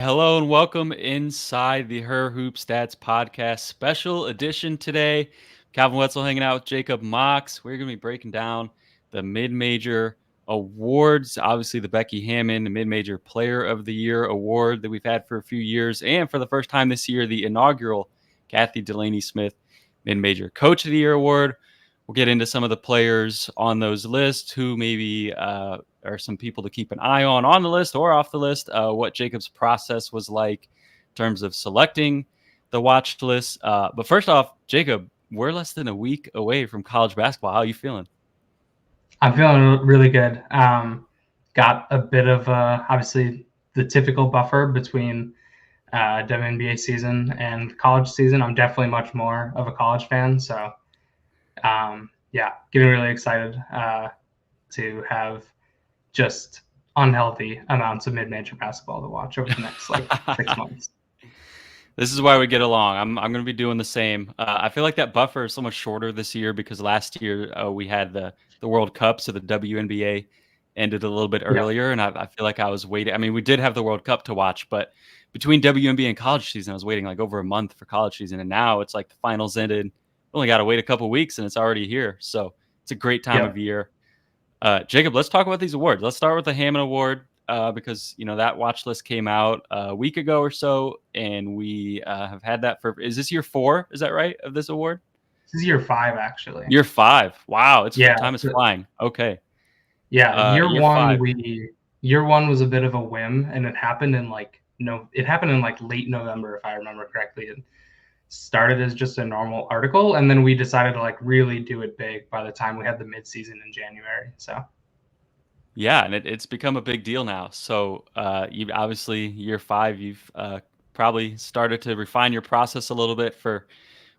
Hello and welcome inside the Her Hoop Stats podcast special edition today. Calvin Wetzel hanging out with Jacob Mox. We're going to be breaking down the mid-major awards. Obviously, the Becky Hammon Mid-Major Player of the Year award that we've had for a few years, and for the first time this year, the inaugural Kathy Delaney-Smith Mid-Major Coach of the Year award. We'll get into some of the players on those lists who maybe are some people to keep an eye on the list or off the list, what Jacob's process was like in terms of selecting the watch list. But first off, Jacob, we're less than a week away from college basketball. How are you feeling? I'm feeling really good. Got a bit of obviously the typical buffer between WNBA season and college season. I'm definitely much more of a college fan, so yeah, getting really excited to have just unhealthy amounts of mid-major basketball to watch over the next 6 months. This is why we get along. I'm going to be doing the same. I feel like that buffer is so much shorter this year because last year we had the World Cup, so the WNBA ended a little bit Yeah, earlier, and I feel like I was waiting. I mean, we did have the World Cup to watch, but between WNBA and college season, I was waiting like over a month for college season, and now it's like the finals ended. Only got to wait a couple weeks, and it's already here. So it's a great time yeah, of year. Jacob, let's talk about these awards. Let's start with the Hammond Award because that watch list came out a week ago or so, and we have had that for. Is this year 4? Is that right of this award? this is year 5 actually. Year 5. Wow, it's Yeah, time is flying. Okay. yeah. Year 5. Year one was a bit of a whim, and it happened in it happened in late November if I remember correctly. And started as just a normal article, and then we decided to really do it big by the time we had the mid-season in January. So Yeah, and it's become a big deal now. So you obviously year 5, you've probably started to refine your process a little bit for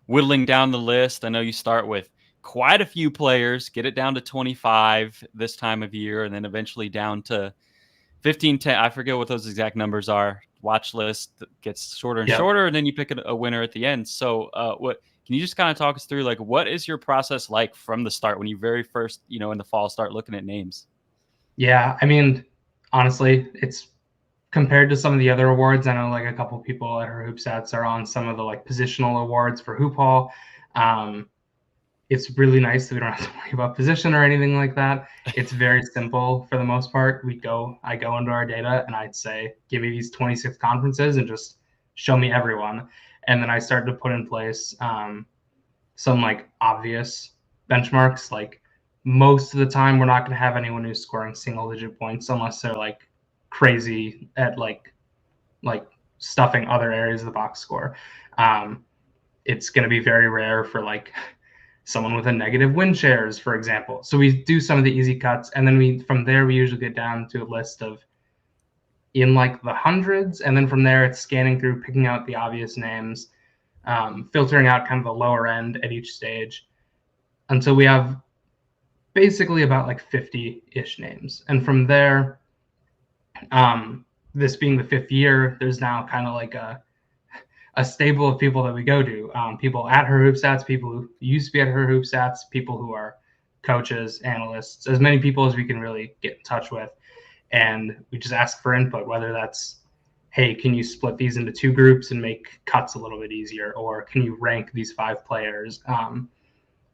whittling down the list. I know you start with quite a few players, get it down to 25 this time of year, and then eventually down to 15, 10. I forget what those exact numbers are. Watch list gets shorter and yeah, shorter, and then you pick a winner at the end. So, what can you just kind of talk us through? Like, what is your process like from the start when you very first, in the fall, start looking at names? yeah. I mean, honestly, it's compared to some of the other awards. I know a couple people at her hoop stats are on some of the positional awards for hoop hall. Um, it's really nice that we don't have to worry about position or anything like that. It's very simple for the most part. I go into our data and I'd say, give me these 26 conferences and just show me everyone. And then I started to put in place some obvious benchmarks. Like most of the time, we're not going to have anyone who's scoring single digit points unless they're crazy at like stuffing other areas of the box score. Um, it's going to be very rare for someone with a negative win shares, for example. So we do some of the easy cuts, and then from there we usually get down to a list of in the hundreds, and then from there it's scanning through, picking out the obvious names, filtering out kind of the lower end at each stage until we have basically about 50-ish names. And from there, this being the 5th year, there's now kind of a stable of people that we go to. People at Her Hoop Stats, people who used to be at Her Hoop Stats, people who are coaches, analysts, as many people as we can really get in touch with. And we just ask for input, whether that's, hey, can you split these into 2 groups and make cuts a little bit easier? Or can you rank these 5 players?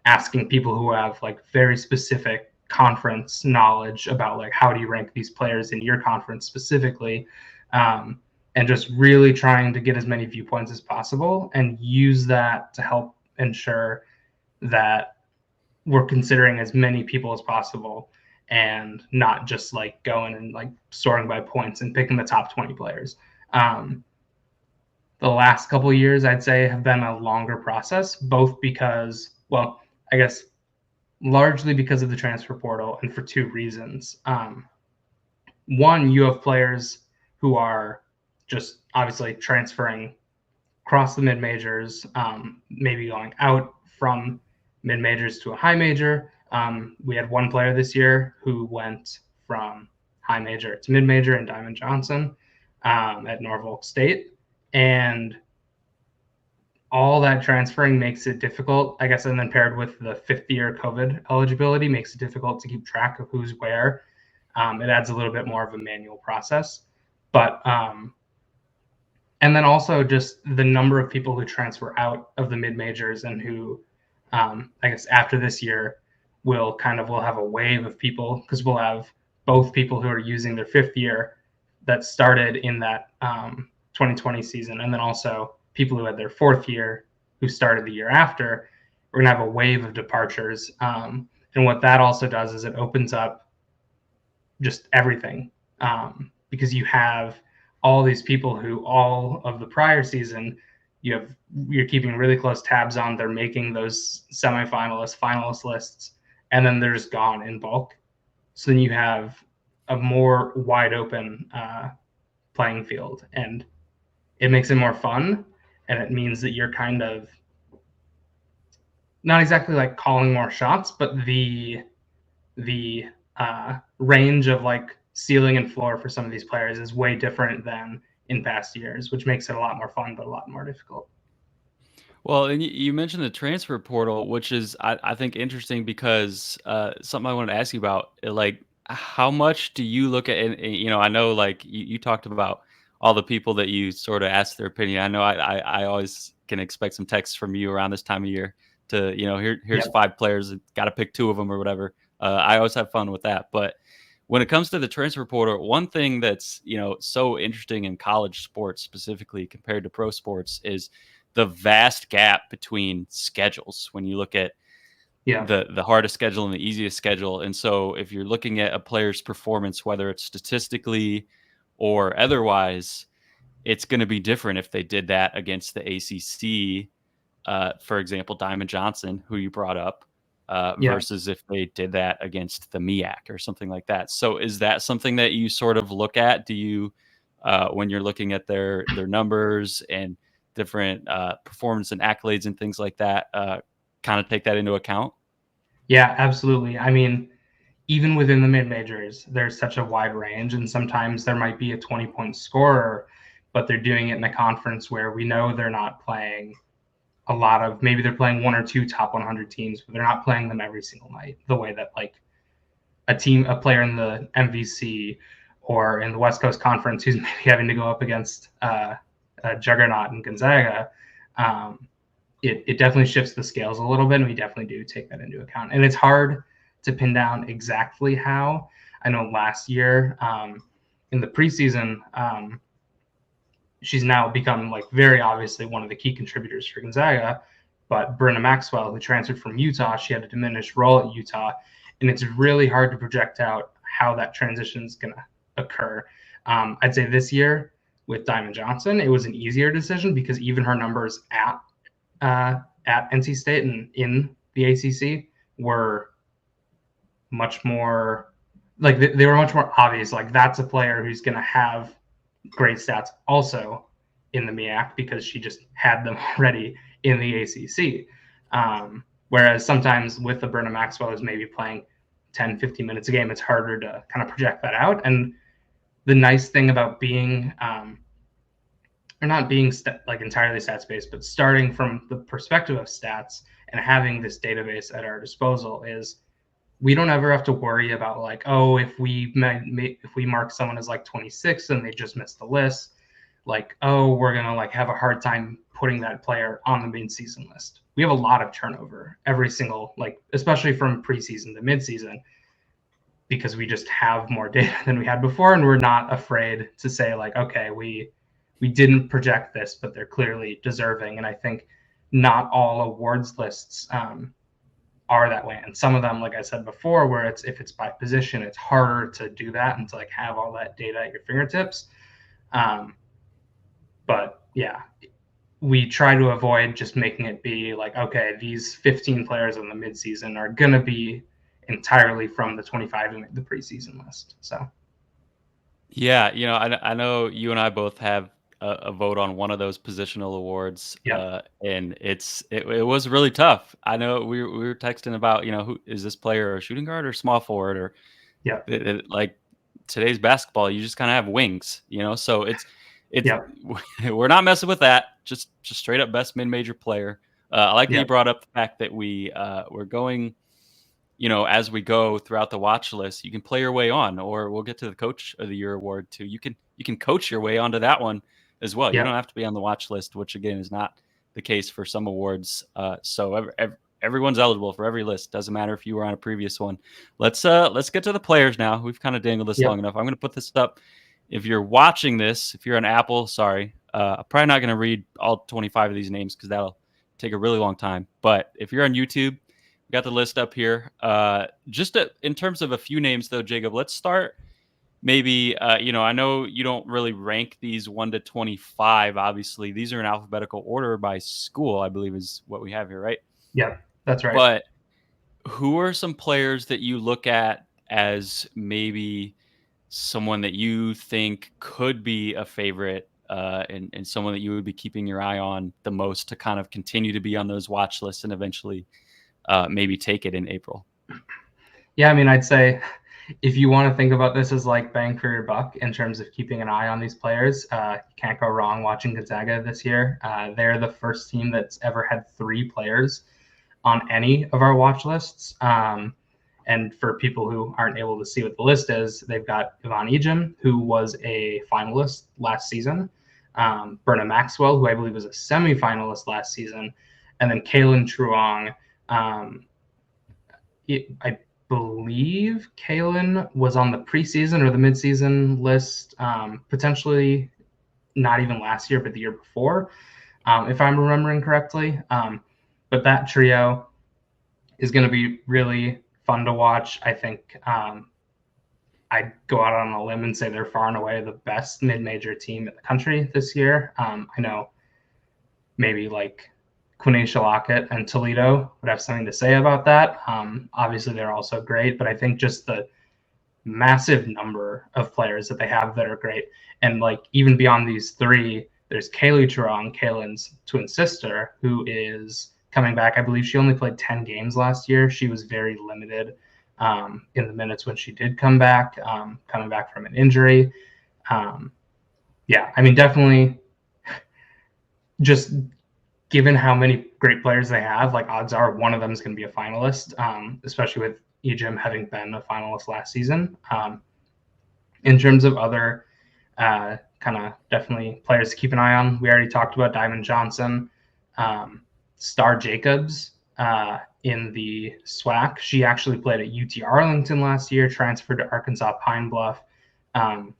Asking people who have very specific conference knowledge about how do you rank these players in your conference specifically, and just really trying to get as many viewpoints as possible and use that to help ensure that we're considering as many people as possible and not just going and sorting by points and picking the top 20 players. The last couple of years, I'd say, have been a longer process, both because, well, I guess largely because of the transfer portal and for 2 reasons. One, you have players who are just obviously transferring across the mid majors, maybe going out from mid majors to a high major. We had one player this year who went from high major to mid major in Diamond Johnson at Norfolk State. And all that transferring makes it difficult, I guess, and then paired with the 5th year COVID eligibility makes it difficult to keep track of who's where. It adds a little bit more of a manual process. But And then also just the number of people who transfer out of the mid majors and who, I guess after this year, we'll have a wave of people, because we'll have both people who are using their fifth year that started in that 2020 season, and then also people who had their fourth year who started the year after. We're gonna have a wave of departures, and what that also does is it opens up just everything, because you have all these people who all of the prior season you're keeping really close tabs on. They're making those semifinalist, finalist lists, and then they're just gone in bulk. So then you have a more wide open playing field, and it makes it more fun. And it means that you're kind of not exactly like calling more shots, but the range of like ceiling and floor for some of these players is way different than in past years, which makes it a lot more fun, but a lot more difficult. Well, and you mentioned the transfer portal, which is I think interesting because something I wanted to ask you about, like how much do you look at? And I know like you talked about all the people that you sort of asked their opinion. I know I always can expect some texts from you around this time of year to here's Yeah, 5 players, got to pick 2 of them or whatever. I always have fun with that, but when it comes to the transfer portal, one thing that's so interesting in college sports specifically compared to pro sports is the vast gap between schedules when you look at yeah, the hardest schedule and the easiest schedule. And so if you're looking at a player's performance, whether it's statistically or otherwise, it's going to be different if they did that against the ACC, for example, Diamond Johnson, who you brought up, yeah. versus if they did that against the MEAC or something like that. So is that something that you sort of look at? Do you, when you're looking at their numbers and different performance and accolades and things like that, kind of take that into account? Yeah, absolutely. I mean, even within the mid majors, there's such a wide range, and sometimes there might be a 20-point scorer, but they're doing it in a conference where we know they're not playing a lot of, maybe they're playing one or two top 100 teams, but they're not playing them every single night the way that like a player in the MVC or in the West Coast Conference who's maybe having to go up against a juggernaut in Gonzaga. It definitely shifts the scales a little bit, and we definitely do take that into account. And it's hard to pin down exactly how. I know last year in the preseason, she's now become like very obviously one of the key contributors for Gonzaga. But Brenna Maxwell, who transferred from Utah, she had a diminished role at Utah, and it's really hard to project out how that transition is going to occur. I'd say this year with Diamond Johnson, it was an easier decision because even her numbers at NC State and in the ACC were much more like they were much more obvious. Like that's a player who's going to have great stats also in the MEAC because she just had them already in the ACC. Whereas sometimes with the Brenna Maxwell who's maybe playing 10, 15 minutes a game, it's harder to kind of project that out. And the nice thing about being, or not being like entirely stats based, but starting from the perspective of stats and having this database at our disposal is we don't ever have to worry about like, oh, if we mark someone as like 26 and they just missed the list, like, oh, we're gonna like have a hard time putting that player on the mid-season list. We have a lot of turnover every single, like, especially from preseason to mid-season, because we just have more data than we had before, and we're not afraid to say like, okay, we didn't project this, but they're clearly deserving. And I think not all awards lists are that way, and some of them, like I said before, where it's if it's by position, it's harder to do that and to like have all that data at your fingertips. But yeah, we try to avoid just making it be like, okay, these 15 players in the midseason are going to be entirely from the 25 who made the preseason list. So Yeah, I know you and I both have a vote on one of those positional awards, yeah, and it was really tough. I know we were texting about who is this player, a shooting guard or small forward, or yeah, like today's basketball, you just kind of have wings, So it's yeah, we're not messing with that. Just straight up best mid-major player. I like that yeah, you brought up the fact that we're going as we go throughout the watch list, you can play your way on, or we'll get to the coach of the year award too. You can coach your way onto that one as well. You Yeah. don't have to be on the watch list, which again is not the case for some awards. So everyone's eligible for every list. Doesn't matter if you were on a previous one. Let's get to the players now. We've kind of dangled this long enough. I'm going to put this up. If you're watching this, if you're on Apple, sorry, I'm probably not going to read all 25 of these names because that'll take a really long time. But if you're on YouTube, we got the list up here. In terms of a few names, though, Jacob, let's start maybe I know you don't really rank these 1 to 25. Obviously, these are in alphabetical order by school, I believe is what we have here, right? Yeah, that's right. But who are some players that you look at as maybe someone that you think could be a favorite, and someone that you would be keeping your eye on the most to kind of continue to be on those watch lists and eventually maybe take it in April? Yeah, I mean, I'd say if you want to think about this as like bang for your buck in terms of keeping an eye on these players, you can't go wrong watching Gonzaga this year. They're the first team that's ever had 3 players on any of our watch lists. And for people who aren't able to see what the list is, they've got Yvonne Ejim, who was a finalist last season, Berna Maxwell, who I believe was a semifinalist last season, and then Kaylin Truong. I believe Kaylin was on the preseason or the midseason list, potentially not even last year, but the year before, if I'm remembering correctly. But that trio is going to be really fun to watch. I think I'd go out on a limb and say they're far and away the best mid-major team in the country this year. I know maybe like Quenisha Lockett and Toledo would have something to say about that. Obviously, they're also great, but I think just the massive number of players that they have that are great. And like even beyond these 3, there's Kaylee Truong, Kaylin's twin sister, who is coming back. I believe she only played 10 games last year. She was very limited in the minutes when she did come back, coming back from an injury. Yeah, I mean, definitely just given how many great players they have, like odds are one of them is going to be a finalist, especially with Ejim having been a finalist last season. In terms of other kind of definitely players to keep an eye on, we already talked about Diamond Johnson, Star Jacobs in the SWAC. She actually played at UT Arlington last year, transferred to Arkansas Pine Bluff.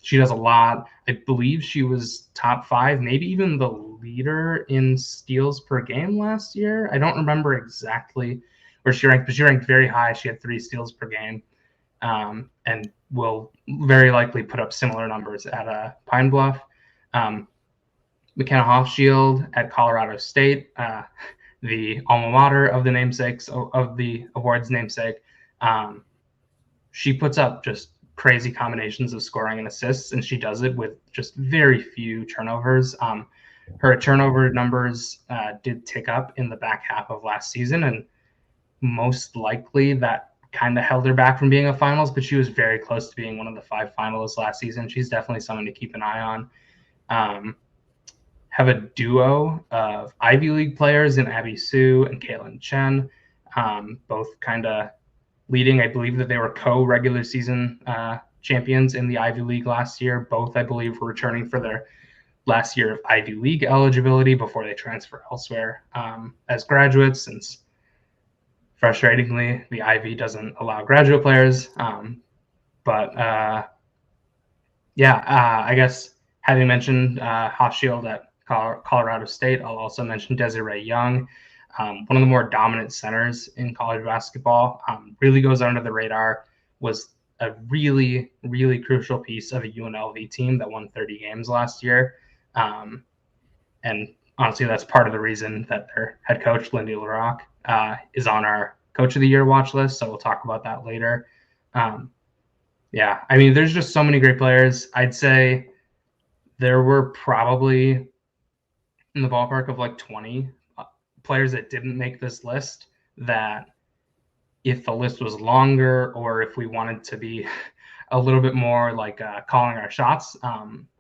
She does a lot. I believe she was top 5, maybe even the leader in steals per game last year. I don't remember exactly where she ranked, but she ranked very high. She had 3 steals per game, and will very likely put up similar numbers at Pine Bluff. McKenna Hofschild at Colorado State, the alma mater of the namesakes of the award's namesake. She puts up just crazy combinations of scoring and assists, and she does it with just very few turnovers. Her turnover numbers did tick up in the back half of last season, and most likely that kind of held her back from being a finals, but she was very close to being one of the 5 finalists last season. She's definitely someone to keep an eye on. Have a duo of Ivy League players in Abby Sue and Kaylin Chen, both kind of leading. I believe that they were co-regular season champions in the Ivy League last year. Both, I believe, were returning for their last year of Ivy League eligibility before they transfer elsewhere as graduates, since frustratingly the Ivy doesn't allow graduate players. I guess having mentioned Hofschild at Colorado State, I'll also mention Desiree Young, one of the more dominant centers in college basketball. Really goes under the radar, was a really, really crucial piece of a UNLV team that won 30 games last year. And honestly, that's part of the reason that their head coach, Lindy LaRock, is on our Coach of the Year watch list. So we'll talk about that later. Yeah, I mean, there's just so many great players. I'd say there were probably in the ballpark of like 20 players that didn't make this list that if the list was longer or if we wanted to be a little bit more like calling our shots,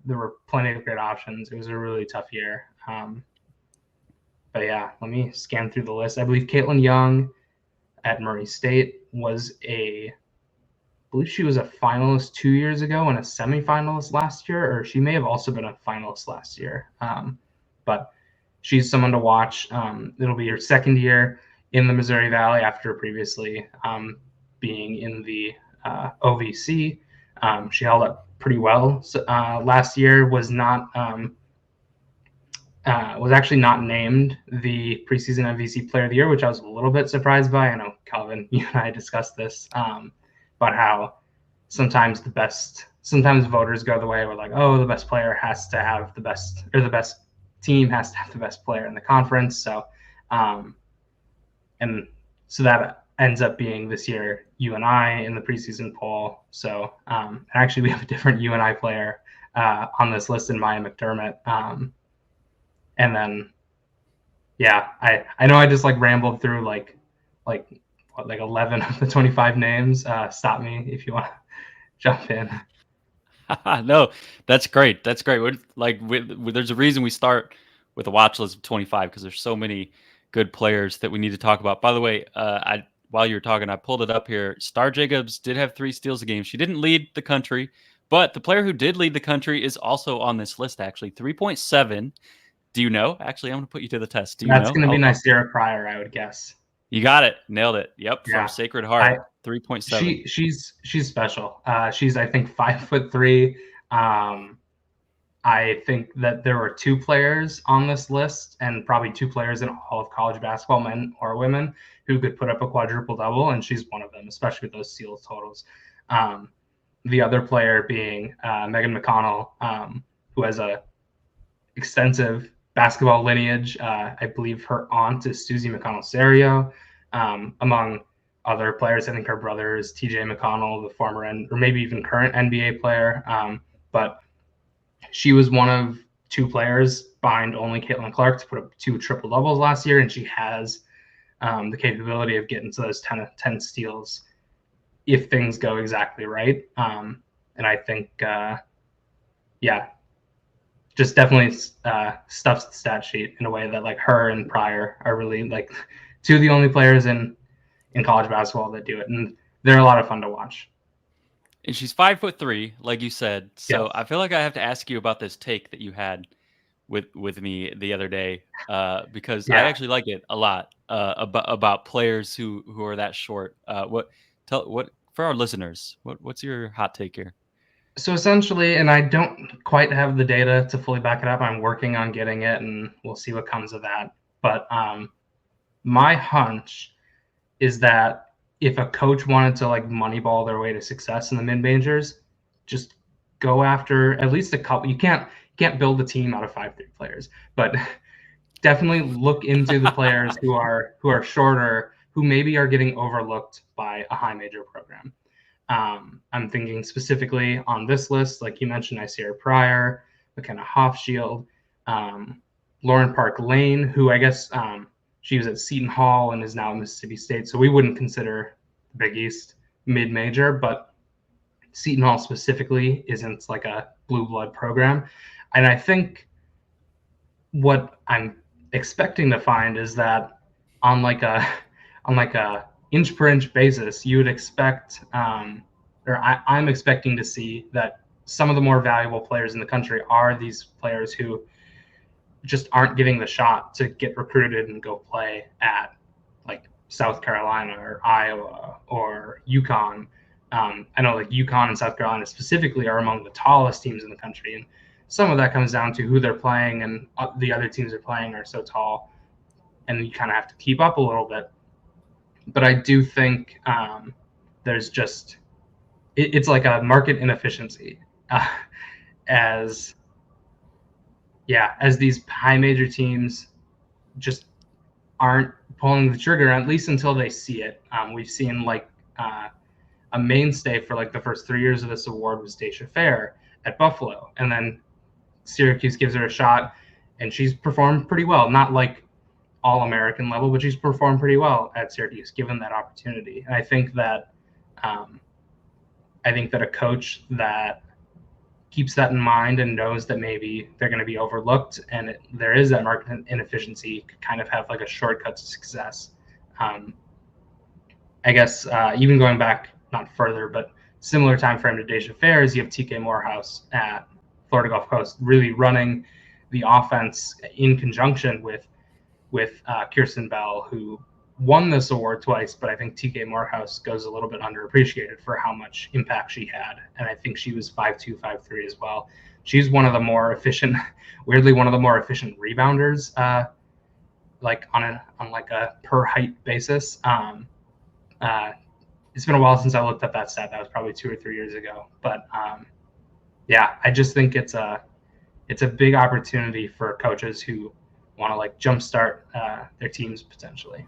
there were plenty of great options. It was a really tough year. But yeah, let me scan through the list. I believe Caitlin Young at Murray State was a believe she was a finalist 2 years ago and a semifinalist last year, or she may have also been a finalist last year. But she's someone to watch. It'll be her second year in the Missouri Valley after previously being in the OVC. She held up pretty well. So, last year was not was actually not named the preseason MVC Player of the Year, which I was a little bit surprised by. I know, Calvin, you and I discussed this, about how sometimes voters go the way where like, oh, the best player has to have the best, or the best team has to have the best player in the conference. So, and so that ends up being this year UNI in the preseason poll. So actually, we have a different UNI player on this list in Maya McDermott. And then, yeah, I know I just like rambled through like 11 of the 25 names. Stop me if you want to jump in. No, that's great. That's great. There's a reason we start with a watch list of 25 because there's so many good players that we need to talk about. By the way, while you were talking, I pulled it up here. Star Jacobs did have 3 steals a game. She didn't lead the country, but the player who did lead the country is also on this list, actually. 3.7. Do you know? Actually, I'm going to put you to the test. Do you know? That's going to be Nicera Pryor, I would guess. You got it. Nailed it. Yep. Yeah. From Sacred Heart. 3.7. She's special. She's, I think, 5'3". I think that there were 2 players on this list, and probably 2 players in all of college basketball, men or women, who could put up a quadruple double, and she's one of them, especially with those steals totals. The other player being Megan McConnell, who has a extensive basketball lineage. I believe her aunt is Susie McConnell-Serio, among other players. I think her brother is TJ McConnell, the former or maybe even current NBA player. But she was one of 2 players behind only Caitlin Clark to put up 2 triple doubles last year, and she has the capability of getting to those 10 steals if things go exactly right. And I think, just definitely stuffs the stat sheet in a way that like her and Pryor are really like 2 of the only players in college basketball that do it, and they're a lot of fun to watch. And she's 5'3", like you said. So yes. I feel like I have to ask you about this take that you had with me the other day, because I actually like it a lot, about players who are that short. What for our listeners? What's your hot take here? So essentially, and I don't quite have the data to fully back it up. I'm working on getting it, and we'll see what comes of that. But my hunch is that if a coach wanted to like moneyball their way to success in the mid-majors, just go after at least a couple. You can't build a team out of 5'3" players, but definitely look into the players who are shorter, who maybe are getting overlooked by a high major program. I'm thinking specifically on this list, like you mentioned, Nicera Pryor, McKenna Hofschild, Lauren Park Lane, who I guess she was at Seton Hall and is now at Mississippi State. So we wouldn't consider the Big East mid-major, but Seton Hall specifically isn't like a blue blood program. And I think what I'm expecting to find is that on like a inch per inch basis, you would expect, I'm expecting to see that some of the more valuable players in the country are these players who just aren't getting the shot to get recruited and go play at like South Carolina or Iowa or UConn. I know like UConn and South Carolina specifically are among the tallest teams in the country, and some of that comes down to who they're playing, and the other teams they're playing are so tall, and you kind of have to keep up a little bit. But I do think there's just it's like a market inefficiency as these high major teams just aren't pulling the trigger, at least until they see it. We've seen like a mainstay for like the first 3 years of this award was Daisha Fair at Buffalo, and then Syracuse gives her a shot, and she's performed pretty well. Not like all-American level, but she's performed pretty well at Syracuse given that opportunity. And I think that a coach that keeps that in mind and knows that maybe they're going to be overlooked and there is that market inefficiency could kind of have like a shortcut to success. I guess even going back not further, but similar time frame to Deja Fares, you have TK Morehouse at Florida Gulf Coast really running the offense in conjunction with Kirsten Bell, who won this award twice, but I think TK Morehouse goes a little bit underappreciated for how much impact she had. And I think she was 5'2", 5'3" as well. She's one of the more efficient, weirdly, one of the more efficient rebounders, like on like a per height basis. It's been a while since I looked up that stat. That was probably 2 or 3 years ago. But yeah, I just think it's a big opportunity for coaches who want to like jumpstart their teams potentially.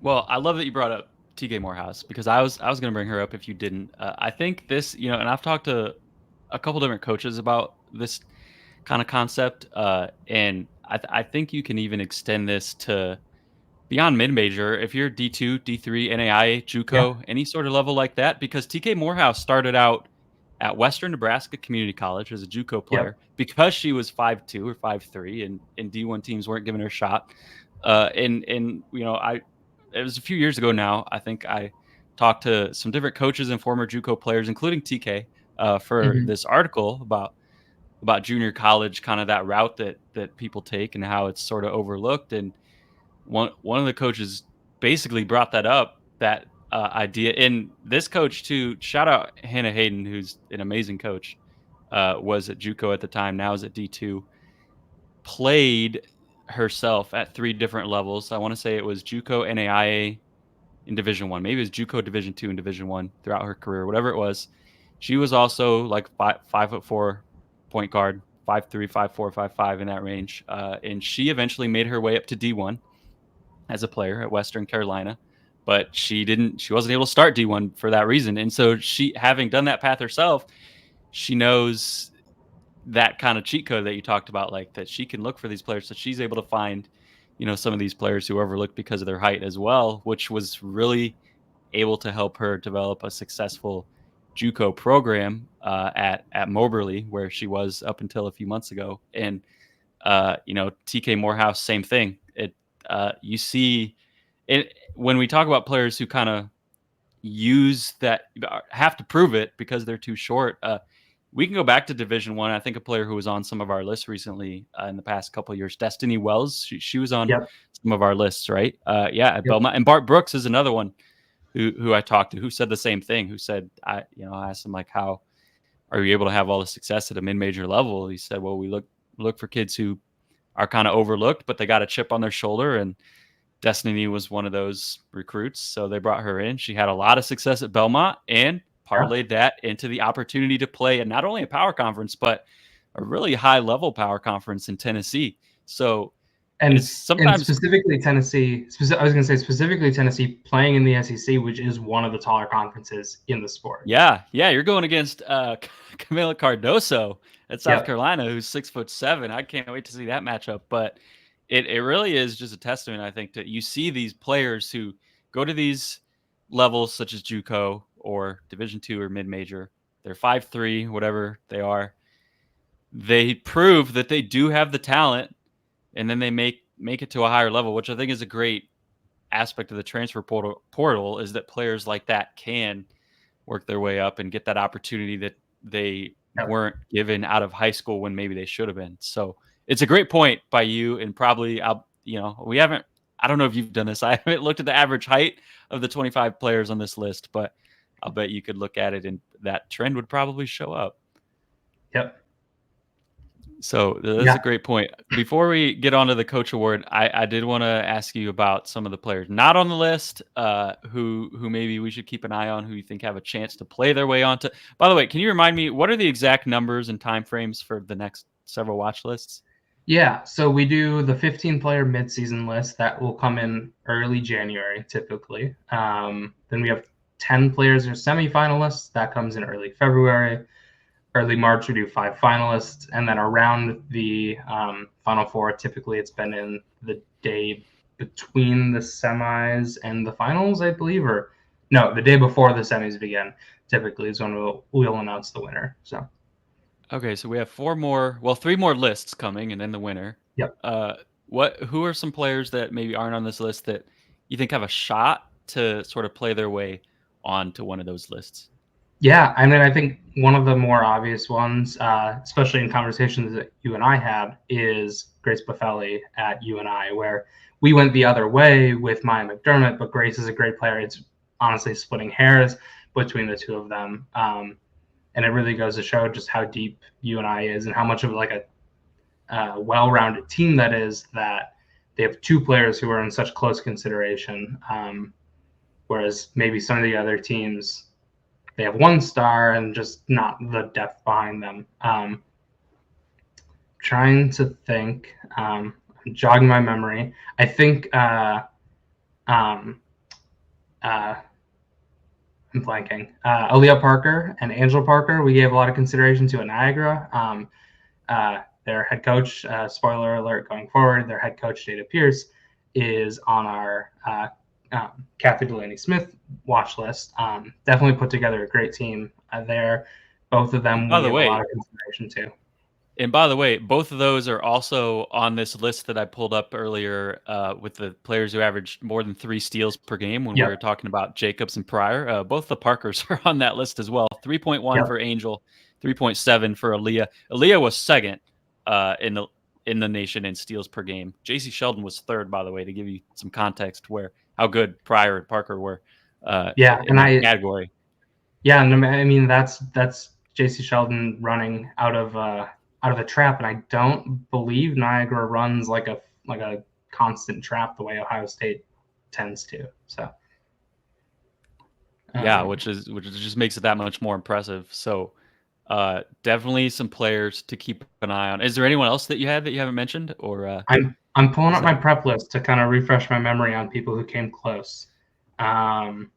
Well, I love that you brought up TK Morehouse because I was going to bring her up if you didn't. I think this, and I've talked to a couple different coaches about this kind of concept, and I think you can even extend this to beyond mid-major. If you're D2, D3, NAIA, Yeah. JUCO, any sort of level like that, because TK Morehouse started out at Western Nebraska Community College as a JUCO Yep. player because she was 5'2" or 5'3", and D1 teams weren't giving her a shot. And it was a few years ago now. I think I talked to some different coaches and former JUCO players, including TK, for Mm-hmm. this article about junior college, kind of that route that people take and how it's sort of overlooked. And one of the coaches basically brought that up, that idea. And this coach too, shout out Hannah Hayden, who's an amazing coach, was at JUCO at the time, now is at D2, played herself at 3 different levels. I want to say it was JUCO, NAIA, in Division 1. Maybe it was JUCO Division 2 and Division 1 throughout her career, whatever it was. She was also like 5'4" point guard, 5'3", 5'4", 5'5", in that range. And she eventually made her way up to D1 as a player at Western Carolina, but she wasn't able to start D1 for that reason. And so she, having done that path herself, she knows that kind of cheat code that you talked about, like that she can look for these players. So she's able to find, some of these players who are overlooked because of their height as well, which was really able to help her develop a successful JUCO program at Moberly, where she was up until a few months ago. And TK Morehouse, same thing. You see it when we talk about players who kind of use that, have to prove it because they're too short. We can go back to Division 1. I think a player who was on some of our lists recently in the past couple of years, Destiny Wells. She was on Yep. some of our lists, right? At Yep. Belmont. And Bart Brooks is another one who I talked to, who said the same thing. Who said, I asked him, like, how are you able to have all the success at a mid-major level? He said, well, we look for kids who are kind of overlooked, but they got a chip on their shoulder, and Destiny was one of those recruits. So they brought her in. She had a lot of success at Belmont and parlayed that into the opportunity to play in not only a power conference, but a really high level power conference in Tennessee. So And it's sometimes, specifically Tennessee, I was going to say specifically Tennessee playing in the SEC, which is one of the taller conferences in the sport. yeah, you're going against Camila Cardoso at South Carolina, who's 6'7". I can't wait to see that matchup. But it really is just a testament, I think, that you see these players who go to these levels such as JUCO or Division 2 or mid-major. They're 5'3", whatever they are. They prove that they do have the talent, and then they make it to a higher level, which I think is a great aspect of the transfer portal, is that players like that can work their way up and get that opportunity that they weren't given out of high school when maybe they should have been. So it's a great point by you. And probably I don't know if you've done this. I haven't looked at the average height of the 25 players on this list, but I'll bet you could look at it and that trend would probably show up. Yep. So that's a great point. Before we get on to the coach award, I did want to ask you about some of the players not on the list, who maybe we should keep an eye on, who you think have a chance to play their way onto. By the way, can you remind me, what are the exact numbers and timeframes for the next several watch lists? Yeah, so we do the 15-player midseason list that will come in early January typically. Then we have 10 players or semifinalists that comes in early February. Early March, we do 5 finalists, and then around the Final Four, typically it's been in the day between the semis and the finals, I believe, or no, the day before the semis begin. Typically is when we'll announce the winner. So. Okay, so we have 3 more lists coming, and then the winner. Yep. Who are some players that maybe aren't on this list that you think have a shot to sort of play their way onto one of those lists? Yeah, I mean, I think one of the more obvious ones, especially in conversations that you and I had, is Grace Buffelli at UNI, where we went the other way with Maya McDermott, but Grace is a great player. It's honestly splitting hairs between the two of them. And it really goes to show just how deep UNI is and how much of like a well-rounded team that is, that they have two players who are in such close consideration. Whereas maybe some of the other teams, they have one star and just not the depth behind them. Trying to think, I'm jogging my memory. I think I'm blanking. Aaliyah Parker and Angela Parker, we gave a lot of consideration to at Niagara. Their head coach, spoiler alert going forward, their head coach, Jada Pierce, is on our Kathy Delaney-Smith watch list. Definitely put together a great team there. Both of them we give a lot of consideration to. And by the way, both of those are also on this list that I pulled up earlier with the players who averaged more than 3 steals per game when we were talking about Jacobs and Pryor. Both the Parkers are on that list as well. 3.1 for Angel, 3.7 for Aaliyah. Aaliyah was second in the nation in steals per game. J.C. Sheldon was third, by the way, to give you some context where how good Pryor and Parker were in that category. Yeah, and I mean that's J.C. Sheldon running out of a trap, and I don't believe Niagara runs like a constant trap the way Ohio State tends to. So yeah, which just makes it that much more impressive. So definitely some players to keep an eye on. Is there anyone else that you had that you haven't mentioned? Or I'm pulling up my prep list to kind of refresh my memory on people who came close. I'm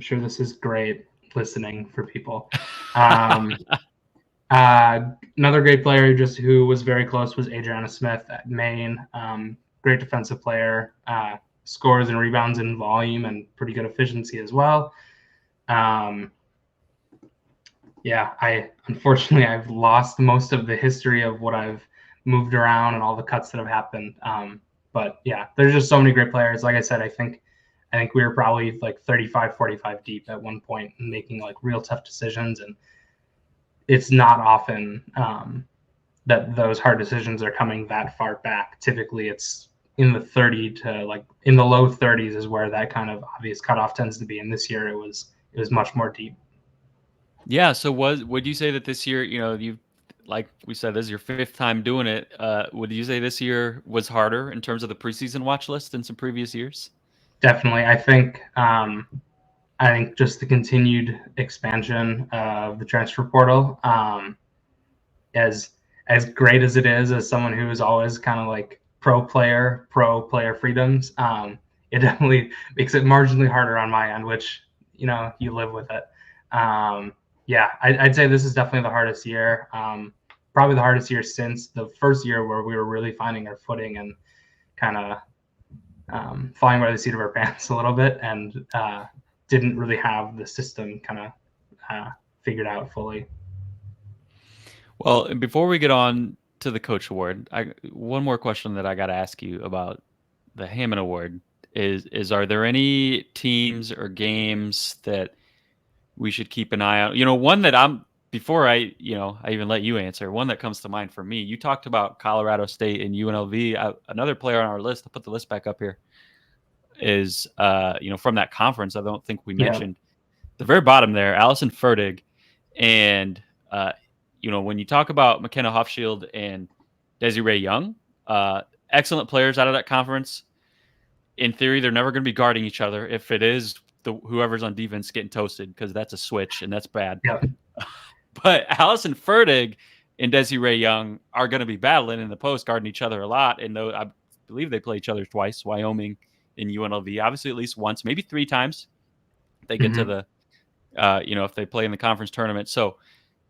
sure this is great listening for people. Another great player who was very close was Adriana Smith at Maine. Great defensive player, scores and rebounds in volume and pretty good efficiency as well. Unfortunately I've lost most of the history of what I've moved around and all the cuts that have happened. But yeah, there's just so many great players. Like I said, I think we were probably like 35, 45 deep at one point, making like real tough decisions. And it's not often that those hard decisions are coming that far back. Typically it's in the 30 to like in the low 30s is where that kind of obvious cutoff tends to be. And this year it was much more deep. Yeah. So would you say that this year, you, like we said, this is your 5th time doing it. Would you say this year was harder in terms of the preseason watch list than some previous years? Definitely. I think just the continued expansion of the transfer portal, as great as it is, as someone who is always kind of like pro player freedoms, it definitely makes it marginally harder on my end, which, you live with it. I'd say this is definitely the hardest year. Probably the hardest year since the first year where we were really finding our footing and kind of flying by the seat of our pants a little bit, and didn't really have the system kind of figured out fully. Well, before we get on to the Coach Award, one more question that I got to ask you about the Hammon Award is are there any teams or games that we should keep an eye on? One that before I even let you answer, one that comes to mind for me, you talked about Colorado State and UNLV. Another player on our list, I'll put the list back up here, is from that conference. I don't think we mentioned the very bottom there, Allison Fertig. And when you talk about McKenna Hofschild and Desiree Young, excellent players out of that conference. In theory, they're never going to be guarding each other. If it is, whoever's on defense getting toasted, because that's a switch and that's bad. Yeah. But Allison Fertig and Desiree Young are going to be battling in the post, guarding each other a lot. And though I believe they play each other twice, Wyoming and UNLV, obviously at least once, maybe 3 times. They get to the, if they play in the conference tournament. So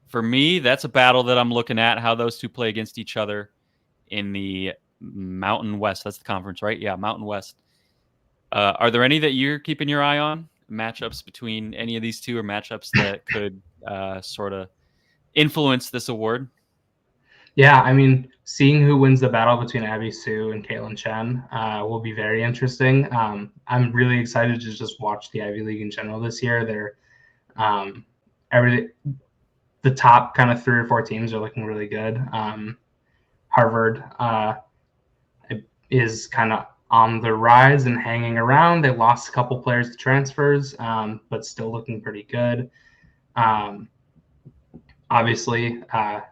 for me, that's a battle that I'm looking at, how those two play against each other in the Mountain West. That's the conference, right? Yeah, Mountain West. Are there any that you're keeping your eye on? Matchups between any of these two, or matchups that could sort of influence this award? Yeah, I mean, seeing who wins the battle between Abby Sue and Caitlin Chen will be very interesting. I'm really excited to just watch the Ivy League in general this year. They're every the top kind of 3 or 4 teams are looking really good. Harvard is kind of on the rise and hanging around. They lost a couple players to transfers, but still looking pretty good. Obviously,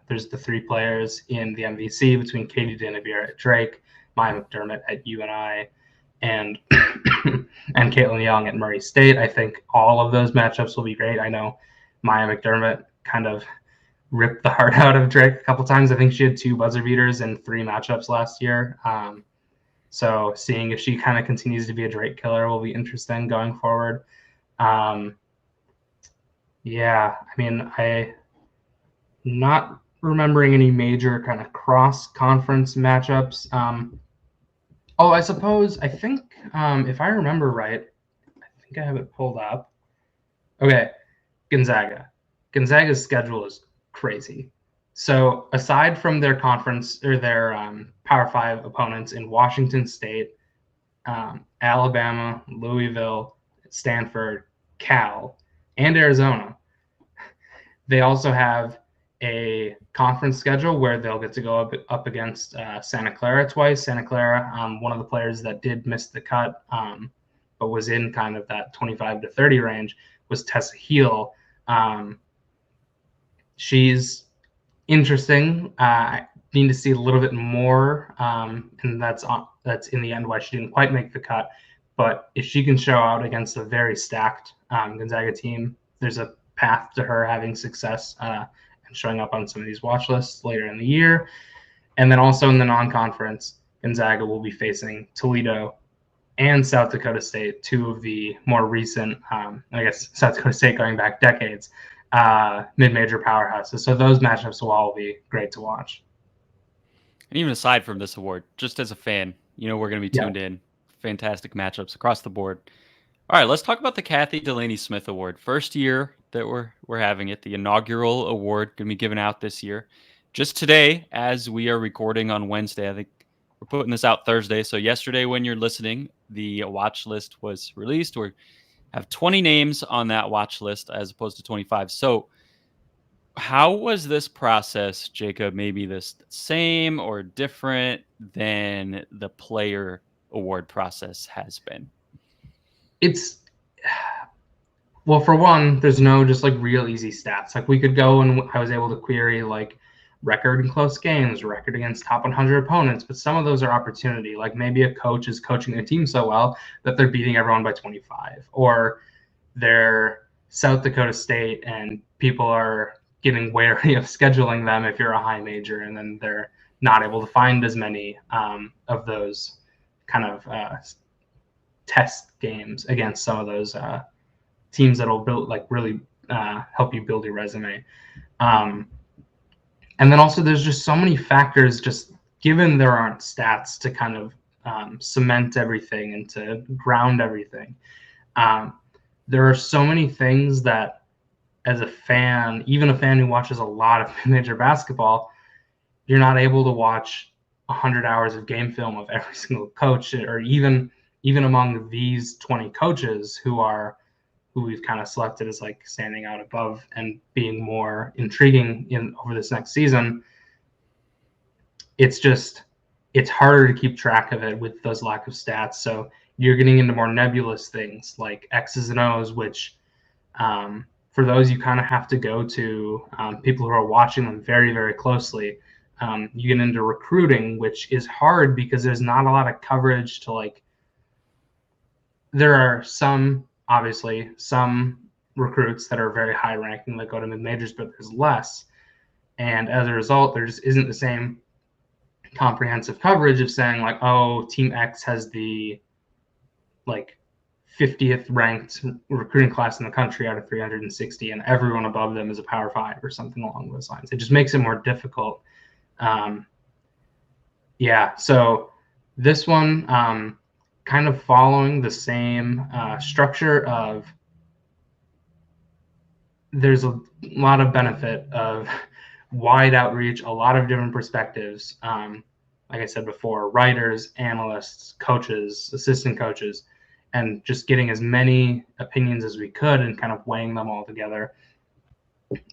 there's the 3 players in the MVC between Katie Danabir at Drake, Maya McDermott at UNI, and and Caitlin Young at Murray State. I think all of those matchups will be great. I know Maya McDermott kind of ripped the heart out of Drake a couple times. I think she had 2 buzzer beaters in 3 matchups last year. So seeing if she kind of continues to be a Drake killer will be interesting going forward. Yeah, I mean, I'm not remembering any major kind of cross-conference matchups. I think if I remember right, I think I have it pulled up. Okay, Gonzaga. Gonzaga's schedule is crazy. So aside from their conference or their Power 5 opponents in Washington State, Alabama, Louisville, Stanford, Cal, and Arizona, they also have a conference schedule where they'll get to go up against Santa Clara twice. Santa Clara, one of the players that did miss the cut, but was in kind of that 25 to 30 range, was Tessa Heel. She's interesting. I need to see a little bit more, and that's in the end why she didn't quite make the cut. But if she can show out against a very stacked Gonzaga team, there's a path to her having success and showing up on some of these watch lists later in the year. And then also in the non-conference, Gonzaga will be facing Toledo and South Dakota State, 2 of the more recent, I guess South Dakota State going back decades, mid-major powerhouses. So those matchups will all be great to watch. And even aside from this award, just as a fan, we're going to be tuned in. Fantastic matchups across the board. All right, let's talk about the Kathy Delaney-Smith Award. First year that we're having it, the inaugural award going to be given out this year. Just today, as we are recording on Wednesday, I think we're putting this out Thursday. So yesterday, when you're listening, the watch list was released. We have 20 names on that watch list as opposed to 25. So how was this process, Jacob? Maybe this same or different than the player award process has been? It's well, for one, there's no just like real easy stats. Like we could go and I was able to query like record in close games, record against top 100 opponents, but some of those are opportunity. Like maybe a coach is coaching their team so well that they're beating everyone by 25, or they're South Dakota State and people are getting wary of scheduling them if you're a high major, and then they're not able to find as many of those kind of test games against some of those teams that'll build like really help you build your resume. And then also there's just so many factors, just given there aren't stats to kind of cement everything and to ground everything. There are so many things that as a fan, even a fan who watches a lot of major basketball, you're not able to watch 100 hours of game film of every single coach, or even among these 20 coaches who we've kind of selected as like standing out above and being more intriguing over this next season. It's harder to keep track of it with those lack of stats. So you're getting into more nebulous things like X's and O's, which for those you kind of have to go to people who are watching them very, very closely. You get into recruiting, which is hard because there's not a lot of coverage to like. There are obviously some recruits that are very high ranking that go to mid majors, but there's less. And as a result, there just isn't the same comprehensive coverage of saying like, oh, team X has the like 50th ranked recruiting class in the country out of 360, and everyone above them is a Power 5 or something along those lines. It just makes it more difficult. So this one kind of following the same structure of there's a lot of benefit of wide outreach, a lot of different perspectives. Like I said before, writers, analysts, coaches, assistant coaches, and just getting as many opinions as we could and kind of weighing them all together.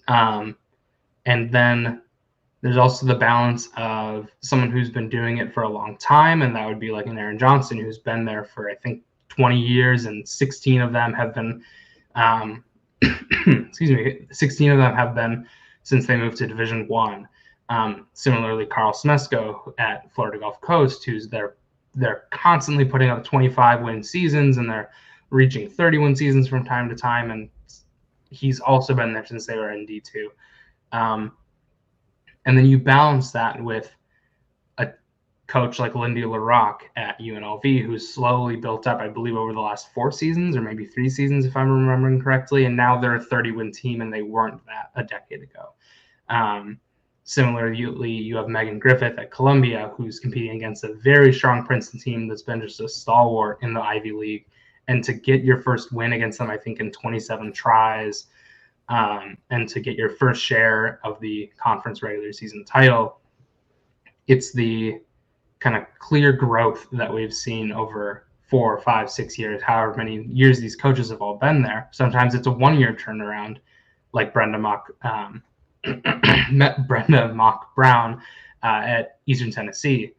And then there's also the balance of someone who's been doing it for a long time, and that would be like an Aaron Johnson, who's been there for, I think, 20 years, and 16 of them have been, 16 of them have been since they moved to Division One. Similarly, Carl Smesko at Florida Gulf Coast, who's they're constantly putting up 25-win seasons, and they're reaching 30-win seasons from time to time, and he's also been there since they were in D2. And then you balance that with a coach like Lindy LaRock at UNLV, who's slowly built up, I believe, over the last 4 seasons or maybe 3 seasons, if I'm remembering correctly. And now they're a 30-win team, and they weren't that a decade ago. Similarly, you have Megan Griffith at Columbia, who's competing against a very strong Princeton team that's been just a stalwart in the Ivy League. And to get your first win against them, I think, in 27 tries, and to get your first share of the conference regular season title, it's the kind of clear growth that we've seen over 4, 5, 6 years, however many years these coaches have all been there. Sometimes it's a 1-year turnaround, like Brenda Mock Brown at Eastern Tennessee,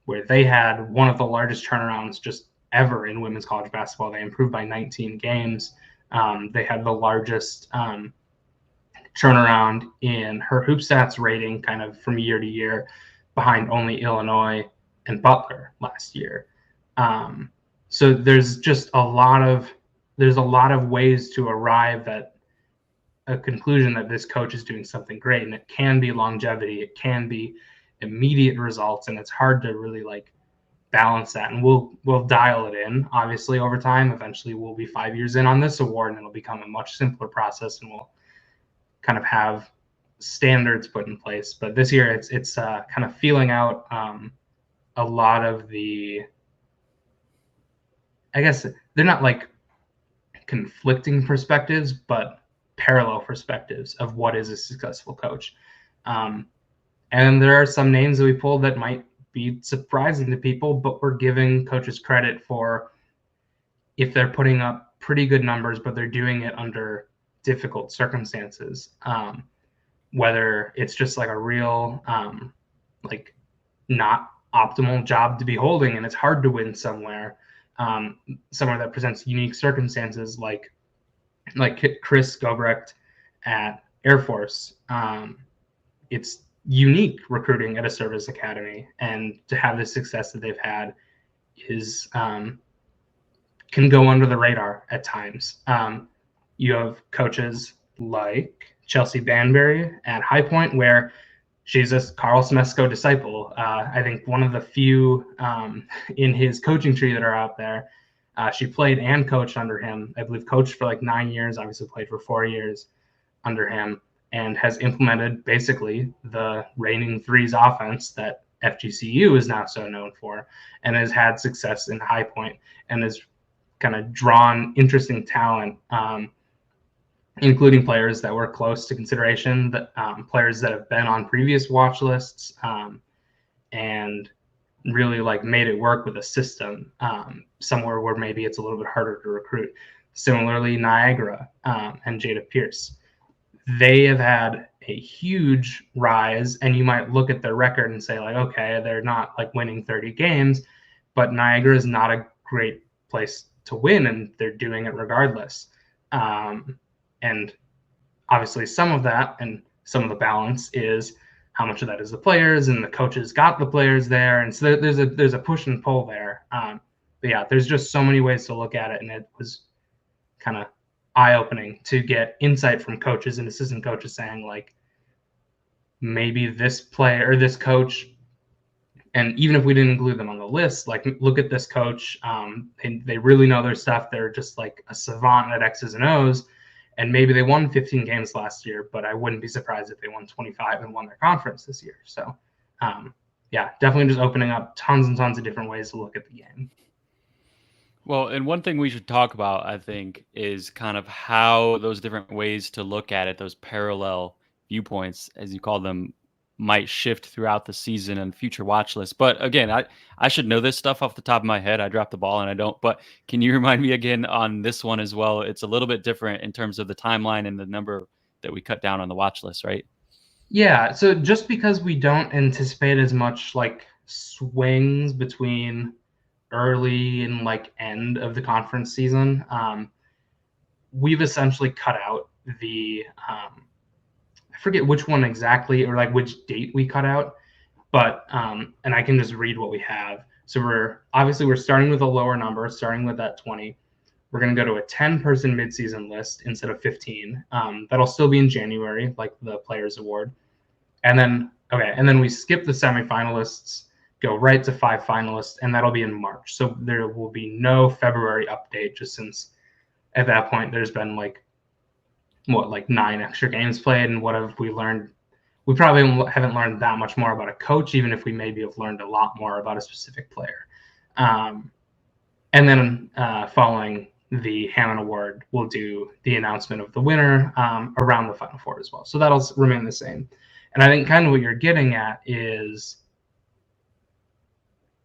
where they had one of the largest turnarounds just ever in women's college basketball. They improved by 19 games. They had the largest turnaround in her hoop stats rating kind of from year to year, behind only Illinois and Butler last year. So there's just a lot of ways to arrive at a conclusion that this coach is doing something great, and it can be longevity, it can be immediate results, and it's hard to really like balance that. And we'll dial it in, obviously, over time. Eventually we'll be 5 years in on this award, and it'll become a much simpler process, and we'll kind of have standards put in place. But this year it's kind of feeling out a lot of the, I guess they're not like conflicting perspectives, but parallel perspectives of what is a successful coach. And there are some names that we pulled that might be surprising to people, but we're giving coaches credit for if they're putting up pretty good numbers, but they're doing it under difficult circumstances. Whether it's just like a real like not optimal job to be holding, and it's hard to win somewhere that presents unique circumstances, like Chris Gobrecht at Air Force. It's unique recruiting at a service academy, and to have the success that they've had is can go under the radar at times. You have coaches like Chelsea Banbury at High Point, where she's a Carl Smesko disciple. I think one of the few in his coaching tree that are out there. She played and coached under him. I believe coached for like 9 years, obviously played for 4 years under him, and has implemented basically the reigning threes offense that FGCU is now so known for, and has had success in High Point, and has kind of drawn interesting talent, including players that were close to consideration, that players that have been on previous watch lists, and really like made it work with a system somewhere where maybe it's a little bit harder to recruit. Similarly, Niagara and Jada Pierce, they have had a huge rise, and you might look at their record and say like, okay, they're not like winning 30 games, but Niagara is not a great place to win, and they're doing it regardless. And obviously some of that and some of the balance is how much of that is the players, and the coaches got the players there. And so there's a push and pull there. But yeah, there's just so many ways to look at it. And it was kind of eye-opening to get insight from coaches and assistant coaches saying like, maybe this player or this coach, and even if we didn't include them on the list, like look at this coach. They really know their stuff. They're just like a savant at X's and O's. And maybe they won 15 games last year, but I wouldn't be surprised if they won 25 and won their conference this year. So, yeah, definitely just opening up tons and tons of different ways to look at the game. Well, and one thing we should talk about, I think, is kind of how those different ways to look at it, those parallel viewpoints, as you call them, might shift throughout the season and future watch lists. But again, I should know this stuff off the top of my head. I dropped the ball and I don't. But can you remind me again on this one as well? It's a little bit different in terms of the timeline and the number that we cut down on the watch list, right? Yeah. So just because we don't anticipate as much like swings between early and like end of the conference season, we've essentially cut out the I forget which one exactly or like which date we cut out, but and I can just read what we have. So we're starting with a lower number, starting with that 20. We're going to go to a 10-person midseason list instead of 15. That'll still be in January, like the Players Award. And then we skip the semifinalists, go right to 5 finalists, and that'll be in March. So there will be no February update, just since at that point there's been like 9 extra games played, and what have we learned? We probably haven't learned that much more about a coach, even if we maybe have learned a lot more about a specific player. And then following the Hammon Award, we'll do the announcement of the winner around the Final Four as well. So that'll remain the same. And I think kind of what you're getting at is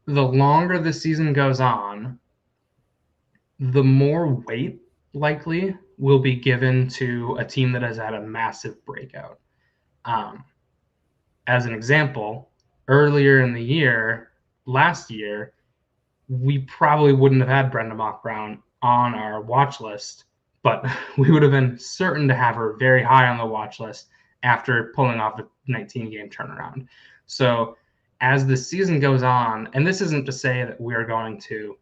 the longer the season goes on, the more weight likely will be given to a team that has had a massive breakout. As an example, earlier in the year, last year, we probably wouldn't have had Brenda Mock-Brown on our watch list, but we would have been certain to have her very high on the watch list after pulling off a 19-game turnaround. So as the season goes on, and this isn't to say that we're going to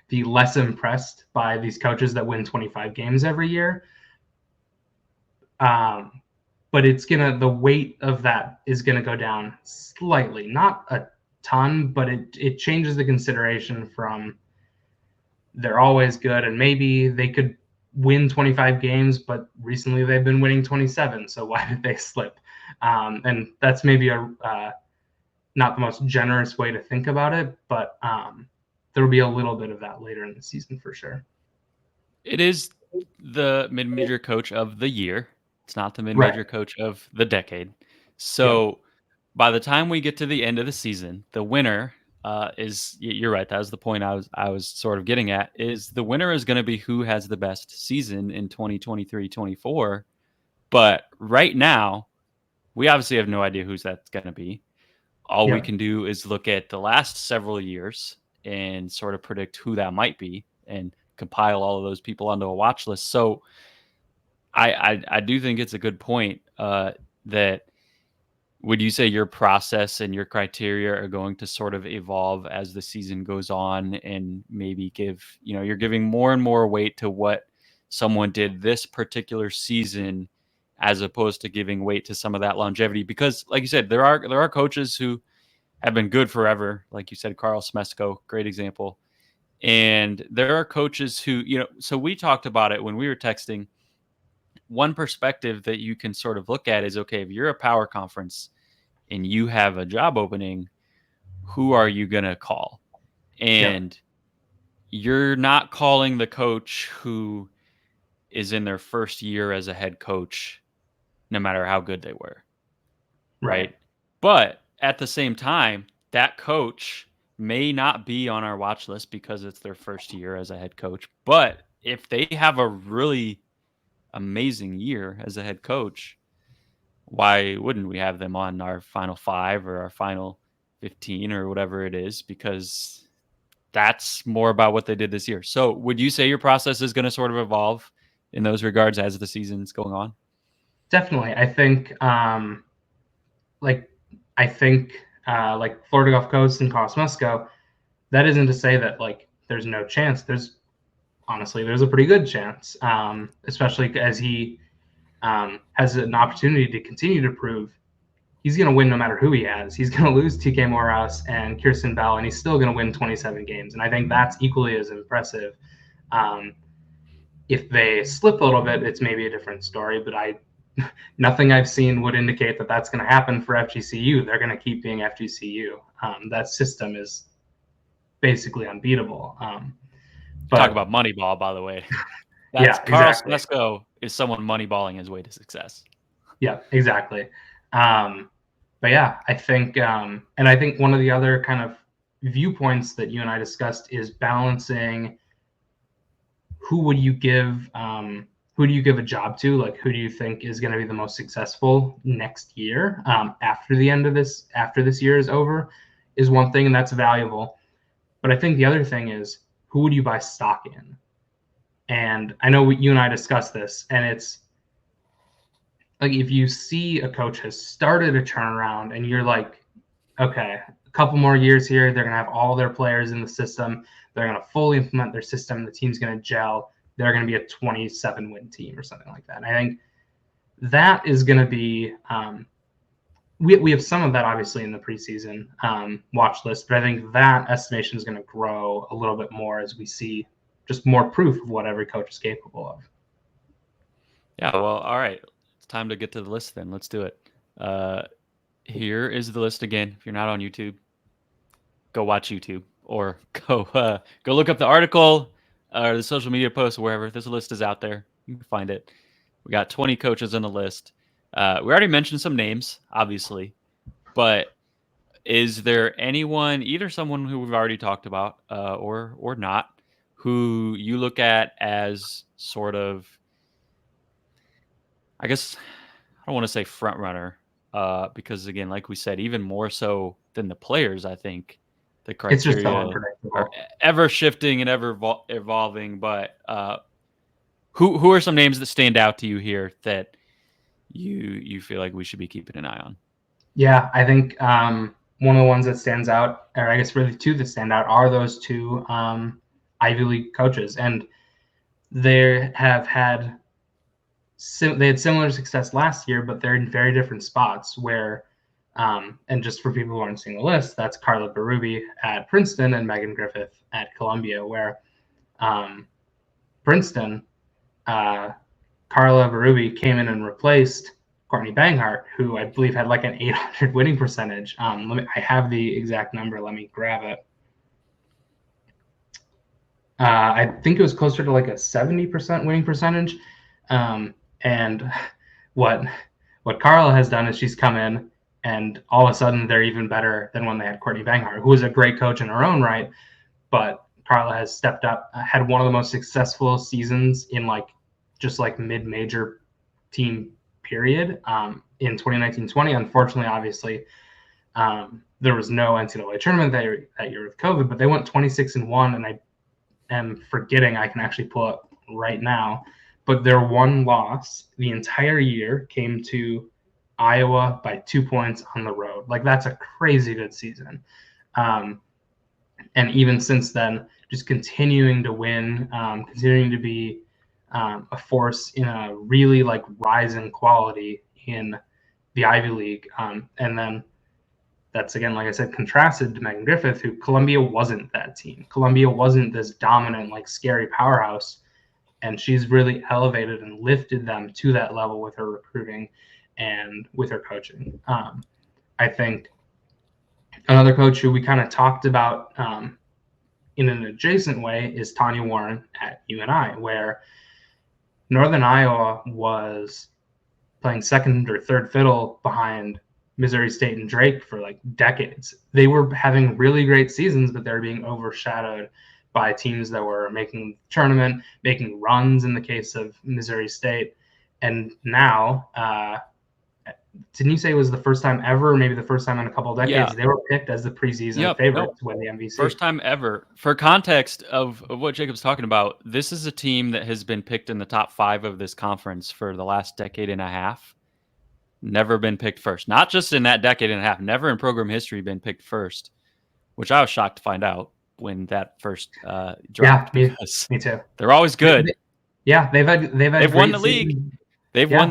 be less impressed by these coaches that win 25 games every year, but the weight of that is gonna go down slightly, not a ton, but it changes the consideration from they're always good and maybe they could win 25 games, but recently they've been winning 27, so why did they slip? And that's maybe not the most generous way to think about it, but there will be a little bit of that later in the season for sure. It is the mid-major coach of the year. It's not the mid-major coach of the decade. So by the time we get to the end of the season, the winner is, you're right, that was the point I was sort of getting at, is the winner is going to be who has the best season in 2023-24. But right now, we obviously have no idea who's that's going to be. All we can do is look at the last several years and sort of predict who that might be and compile all of those people onto a watch list. So I do think it's a good point that would you say your process and your criteria are going to sort of evolve as the season goes on and maybe you're giving more and more weight to what someone did this particular season as opposed to giving weight to some of that longevity? Because like you said, there are coaches who have been good forever. Like you said, Carl Smesko, great example. And there are coaches who, so we talked about it when we were texting. One perspective that you can sort of look at is, okay, if you're a power conference and you have a job opening, who are you going to call? And you're not calling the coach who is in their first year as a head coach, no matter how good they were. Right. But at the same time, that coach may not be on our watch list because it's their first year as a head coach. But if they have a really amazing year as a head coach, why wouldn't we have them on our final 5 or our final 15 or whatever it is? Because that's more about what they did this year. So would you say your process is going to sort of evolve in those regards as the season's going on? Definitely. I think like Florida Gulf Coast and Carl Smesko, that isn't to say that like there's no chance. There's a pretty good chance, especially as he has an opportunity to continue to prove he's going to win no matter who he has. He's going to lose TK Morehouse and Kirsten Bell, and he's still going to win 27 games. And I think that's equally as impressive. If they slip a little bit, it's maybe a different story, but nothing I've seen would indicate that that's going to happen for FGCU. They're going to keep being FGCU. That system is basically unbeatable. But talk about Moneyball, by the way. Carl Smesko is someone moneyballing his way to success. Yeah, exactly. But yeah, I think, and I think one of the other kind of viewpoints that you and I discussed is balancing who do you give a job to? Like, who do you think is going to be the most successful next year after this year is over, is one thing, and that's valuable. But I think the other thing is, who would you buy stock in? And I know you and I discussed this, and it's like, if you see a coach has started a turnaround and you're like, okay, a couple more years here, they're going to have all their players in the system. They're going to fully implement their system. The team's going to gel. They're going to be a 27-win team or something like that. And I think that is going to be we have some of that obviously in the preseason watch list, but I think that estimation is going to grow a little bit more as we see just more proof of what every coach is capable of. Yeah, well, all right. It's time to get to the list then. Let's do it. Here is the list again. If you're not on YouTube, go watch YouTube or go look up the article or the social media post or wherever. This list is out there. You can find it. We got 20 coaches on the list. We already mentioned some names, obviously, but is there anyone, either someone who we've already talked about or not, who you look at as sort of, I guess, I don't want to say front runner, because again, like we said, even more so than the players, I think the It's just so criteria unpredictable. are ever shifting and ever evolving. But who are some names that stand out to you here that you feel like we should be keeping an eye on? Yeah, I think one of the ones that stands out, or I guess really two that stand out, are those two Ivy League coaches, and they have had they had similar success last year, but they're in very different spots. Where, and just for people who aren't seeing the list, that's Carla Berube at Princeton and Megan Griffith at Columbia. Where Princeton, Carla Berube came in and replaced Courtney Banghart, who I believe had like an 800 winning percentage. I have the exact number. Let me grab it. I think it was closer to like a 70% winning percentage. And what Carla has done is she's come in, and all of a sudden they're even better than when they had Courtney Banghart, who was a great coach in her own right. But Carla has stepped up, had one of the most successful seasons in just mid-major team period in 2019-20. Unfortunately, obviously, there was no NCAA tournament that year with COVID, but they went 26-1, and I am forgetting, I can actually pull up right now, but their one loss the entire year came to Iowa by 2 points on the road. Like, that's a crazy good season. And even since then, just continuing to win, continuing to be a force in a really rising quality in the Ivy League. And then that's, again, like I said, contrasted to Megan Griffith, who Columbia wasn't that team. Columbia wasn't this dominant, scary powerhouse. And she's really elevated and lifted them to that level with her recruiting and with her coaching. I think another coach who we kind of talked about in an adjacent way is Tanya Warren at UNI, where Northern Iowa was playing second or third fiddle behind Missouri State and Drake for decades. They were having really great seasons, but they're being overshadowed by teams that were making the tournament, making runs in the case of Missouri State. And now, didn't you say it was the first time ever, maybe the first time in a couple of decades, they were picked as the preseason favorite to win the MVC? First time ever. For context of what Jacob's talking about, this is a team that has been picked in the top 5 of this conference for the last decade and a half. Never been picked first. Not just in that decade and a half, never in program history been picked first, which I was shocked to find out when that first dropped. Yeah, me too. They're always good. They've won the league. They've won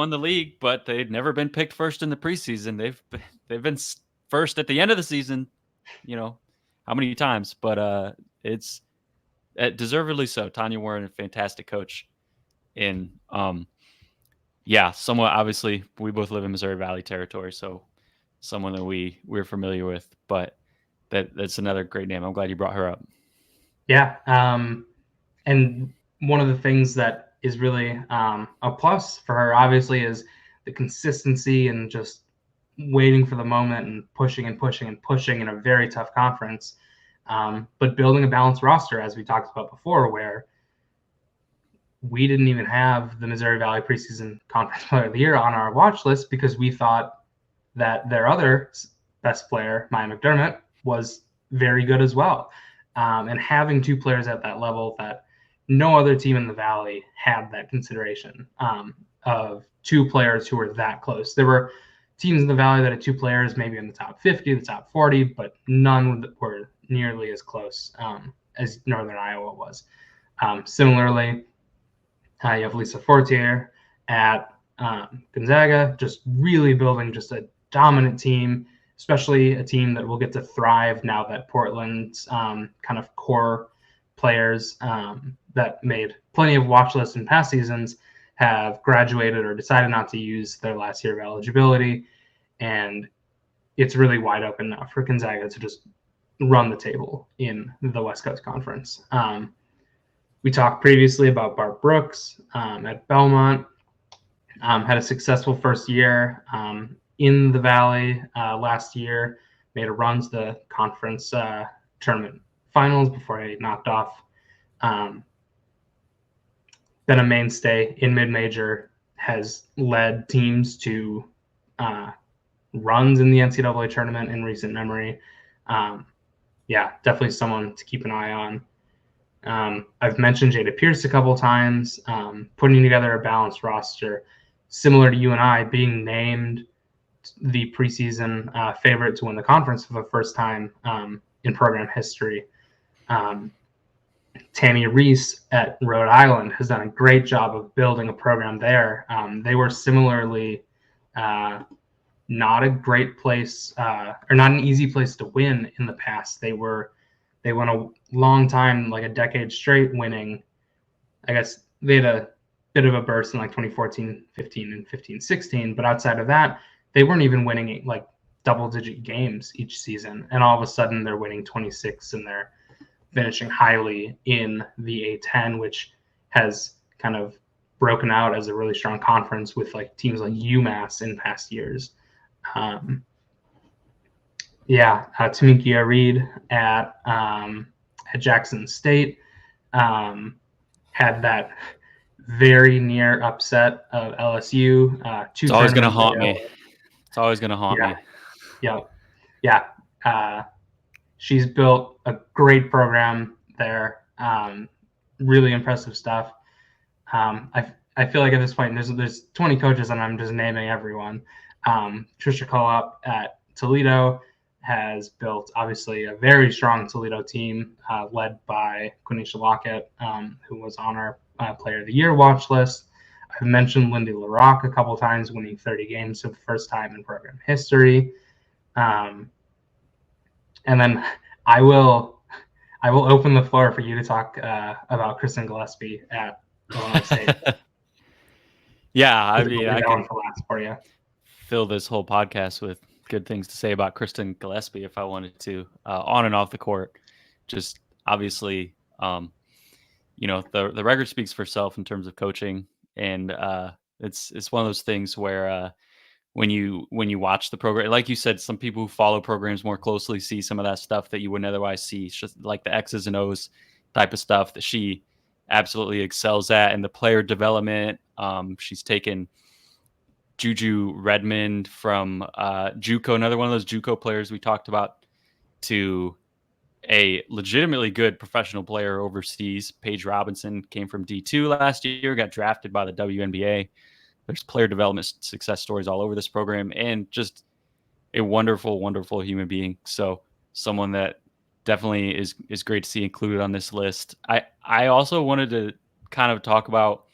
the league, but they've never been picked first in the preseason. They've been first at the end of the season, how many times, but it's deservedly so. Tanya Warren, a fantastic coach. And somewhat, obviously, we both live in Missouri Valley territory, so someone that we're familiar with, but that's another great name. I'm glad you brought her up. Yeah. And one of the things that is really a plus for her, obviously, is the consistency and just waiting for the moment and pushing and pushing and pushing in a very tough conference. But building a balanced roster, as we talked about before, where we didn't even have the Missouri Valley preseason conference player of the year on our watch list because we thought that their other best player, Maya McDermott, was very good as well. And having two players at that level that no other team in the Valley had that consideration of two players who were that close. There were teams in the Valley that had two players maybe in the top 50, the top 40, but none were nearly as close as Northern Iowa was. Similarly, you have Lisa Fortier at Gonzaga, just really building just a dominant team, especially a team that will get to thrive now that Portland's kind of core players that made plenty of watch lists in past seasons have graduated or decided not to use their last year of eligibility. And it's really wide open now for Gonzaga to just run the table in the West Coast Conference. We talked previously about Bart Brooks at Belmont. Had a successful first year in the Valley last year. Made a run to the conference tournament finals before he knocked off. Been a mainstay in mid-major, has led teams to runs in the NCAA tournament in recent memory. Yeah, definitely someone to keep an eye on. I've mentioned Jada Pierce a couple times, putting together a balanced roster, similar to UNI, being named the preseason favorite to win the conference for the first time in program history. Tammy Reese at Rhode Island has done a great job of building a program there. They were similarly not a great place or not an easy place to win in the past. They went a long time, like a decade straight, winning. I guess they had a bit of a burst in like 2014, 15, and 15, 16. But outside of that, they weren't even winning like double-digit games each season. And all of a sudden, they're winning 26 and they're finishing highly in the A10, which has kind of broken out as a really strong conference with like teams like UMass in past years. Tamikia Reed at Jackson State had that very near upset of LSU. It's always going to haunt me. It's always going to haunt me. Yeah. She's built a great program there. Really impressive stuff. I feel like at this point there's 20 coaches and I'm just naming everyone. Trisha Kohlop at Toledo has built obviously a very strong Toledo team led by Quenisha Lockett, who was on our Player of the Year watch list. I've mentioned Lindy LaRock a couple times, winning 30 games for the first time in program history. And then I will open the floor for you to talk about Kristen Gillespie at Illinois State. Yeah, I mean, I can for you. Fill this whole podcast with good things to say about Kristen Gillespie if I wanted to, on and off the court. Just obviously, the record speaks for itself in terms of coaching, and it's one of those things where when you watch the program, like you said, some people who follow programs more closely see some of that stuff that you wouldn't otherwise see. It's just like the X's and O's type of stuff that she absolutely excels at, and the player development. She's taken Juju Redmond from JUCO, another one of those JUCO players we talked about, to a legitimately good professional player overseas. Paige Robinson came from D2 last year, got drafted by the WNBA. There's player development success stories all over this program, and just a wonderful, wonderful human being. So someone that definitely is great to see included on this list. I also wanted to kind of talk about,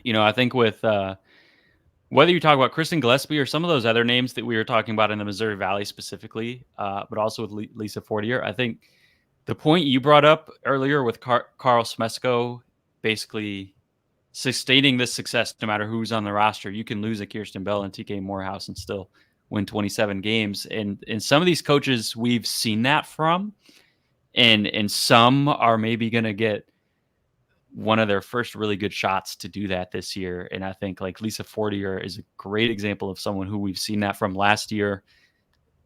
I think with whether you talk about Kristen Gillespie or some of those other names that we were talking about in the Missouri Valley specifically, but also with Lisa Fortier, I think the point you brought up earlier with Carl Smesko basically sustaining this success no matter who's on the roster. You can lose a Kirsten Bell and TK Morehouse and still win 27 games. And some of these coaches we've seen that from, and some are maybe going to get one of their first really good shots to do that this year. And I think like Lisa Fortier is a great example of someone who we've seen that from last year.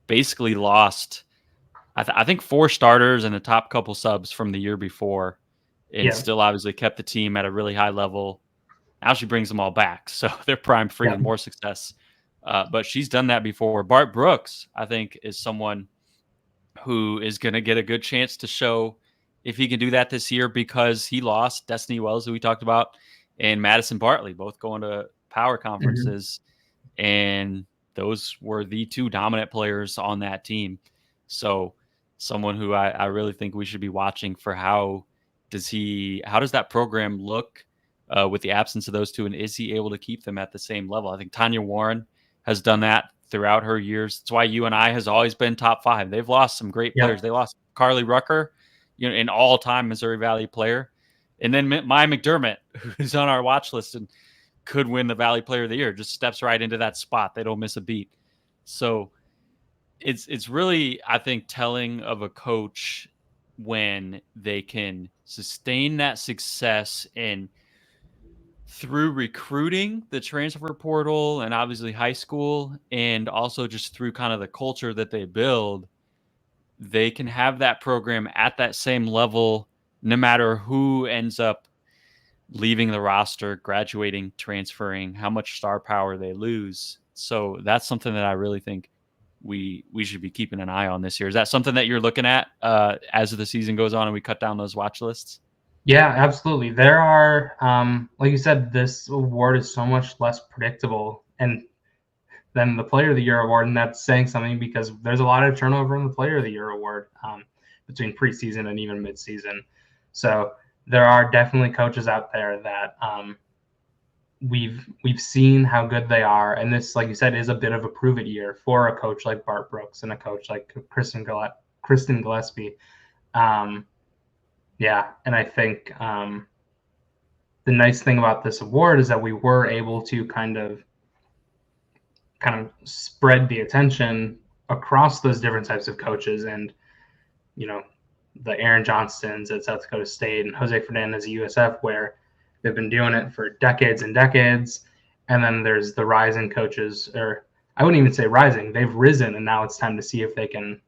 Basically lost, I think 4 starters and the top couple subs from the year before, and Yeah. still obviously kept the team at a really high level. Now she brings them all back, so they're primed for Yeah. even more success. But she's done that before. Bart Brooks, I think, is someone who is going to get a good chance to show if he can do that this year, because he lost Destiny Wells, who we talked about, and Madison Bartley, both going to power Mhm. conferences. And those were the 2 dominant players on that team. So someone who I really think we should be watching for how does that program look with the absence of those 2, and is he able to keep them at the same level? I think Tanya Warren has done that throughout her years. That's why UNI has always been top 5. They've lost some great Yeah. players. They lost Carly Rucker, an all-time Missouri Valley player, and then Maya McDermott, who's on our watch list and could win the Valley Player of the Year, just steps right into that spot. They don't miss a beat. So it's really, I think, telling of a coach when they can sustain that success and through recruiting, the transfer portal, and obviously high school, and also just through kind of the culture that they build, they can have that program at that same level no matter who ends up leaving the roster, graduating, transferring, how much star power they lose. So that's something that I really think we should be keeping an eye on this year. Is that something that you're looking at as the season goes on and we cut down those watch lists? Yeah, absolutely. There are, like you said, this award is so much less predictable and than the Player of the Year award, and that's saying something because there's a lot of turnover in the Player of the Year award between preseason and even midseason. So there are definitely coaches out there that we've seen how good they are, and this, like you said, is a bit of a prove it year for a coach like Bart Brooks and a coach like Kristen Gillespie. Um, yeah, and I think the nice thing about this award is that we were able to kind of spread the attention across those different types of coaches, and you know, the Aaron Johnsons at South Dakota State and Jose Fernandez at USF, where they've been doing it for decades and decades. And then there's the rising coaches, or I wouldn't even say rising, they've risen, and now it's time to see if they can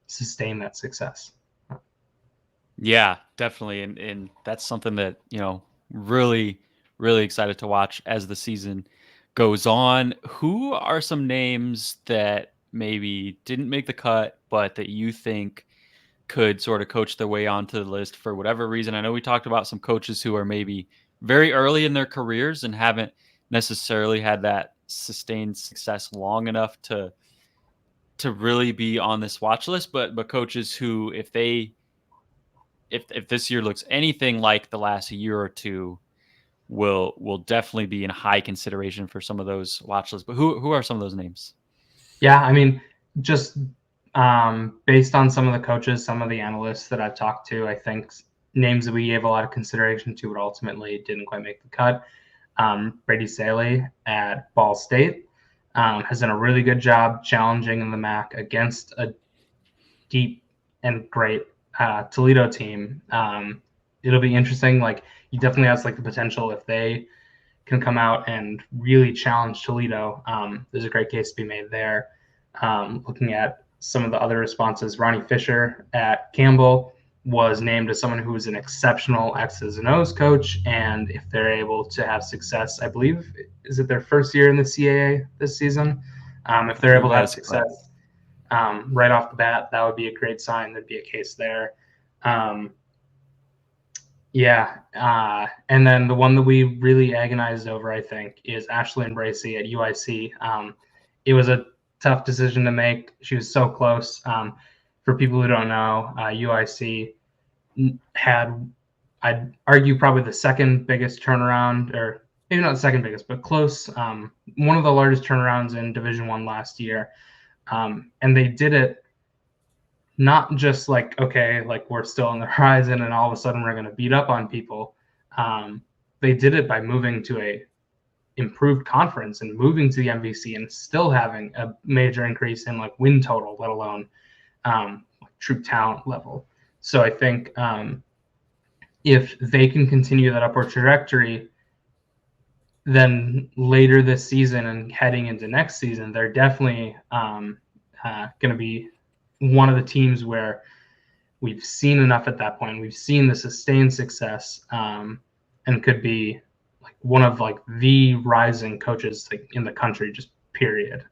sustain that success. Yeah, definitely. And that's something that, really, really excited to watch as the season goes on. Who are some names that maybe didn't make the cut, but that you think could sort of coach their way onto the list for whatever reason? I know we talked about some coaches who are maybe very early in their careers and haven't necessarily had that sustained success long enough to really be on this watch list, but coaches who, if this year looks anything like the last year or two, will definitely be in high consideration for some of those watch lists. But who are some of those names? Yeah, I mean, just based on some of the coaches, some of the analysts that I've talked to, I think names that we gave a lot of consideration to, but ultimately didn't quite make the cut. Brady Saley at Ball State has done a really good job challenging in the MAC against a deep and great Toledo team. It'll be interesting. Like, he definitely has like the potential, if they can come out and really challenge Toledo. There's a great case to be made there. Looking at some of the other responses, Ronnie Fisher at Campbell was named as someone who is an exceptional X's and O's coach, and if they're able to have success, I believe, is it their first year in the CAA this season? If I they're believe able to that have is correct. success right off the bat, that would be a great sign. There'd be a case there. Um, yeah, and then the one that we really agonized over, I think, is Ashlyn Bracey at UIC. It was a tough decision to make. She was so close. For people who don't know, UIC had, I'd argue, probably the second biggest turnaround, or maybe not the second biggest, but close. One of the largest turnarounds in Division I last year, and they did it not just like, okay, like we're still on the horizon and all of a sudden we're going to beat up on people. They did it by moving to a improved conference and moving to the MVC and still having a major increase in like win total, let alone true talent level. So I think if they can continue that upward trajectory, then later this season and heading into next season, they're definitely going to be one of the teams where we've seen enough at that point. We've seen the sustained success, and could be like one of like the rising coaches like in the country, just period,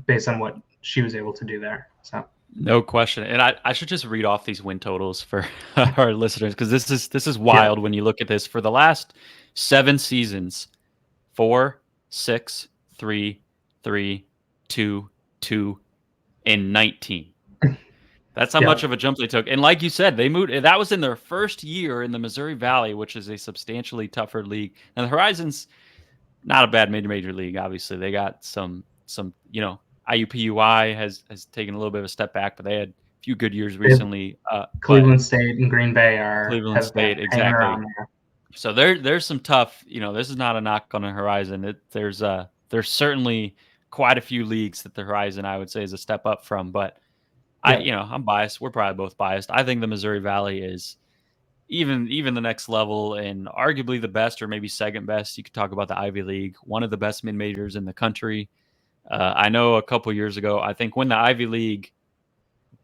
based on what she was able to do there. So No question. And I should just read off these win totals for our listeners, because this is wild when you look at this. For the last 7 seasons, 4, 6, 3, 3, 2, 2, and 19. That's how much of a jump they took. And like you said, they moved. That was in their first year in the Missouri Valley, which is a substantially tougher league. And the Horizons, not a bad mid-major league. Obviously, they got some IUPUI has taken a little bit of a step back, but they had a few good years recently. Cleveland State and Green Bay Cleveland State, exactly. So there's some tough. This is not a knock on the Horizon. There's certainly quite a few leagues that the Horizon, I would say, is a step up from. But I'm biased. We're probably both biased. I think the Missouri Valley is even the next level, and arguably the best, or maybe second best. You could talk about the Ivy League, one of the best mid majors in the country. I know a couple years ago, I think when the Ivy League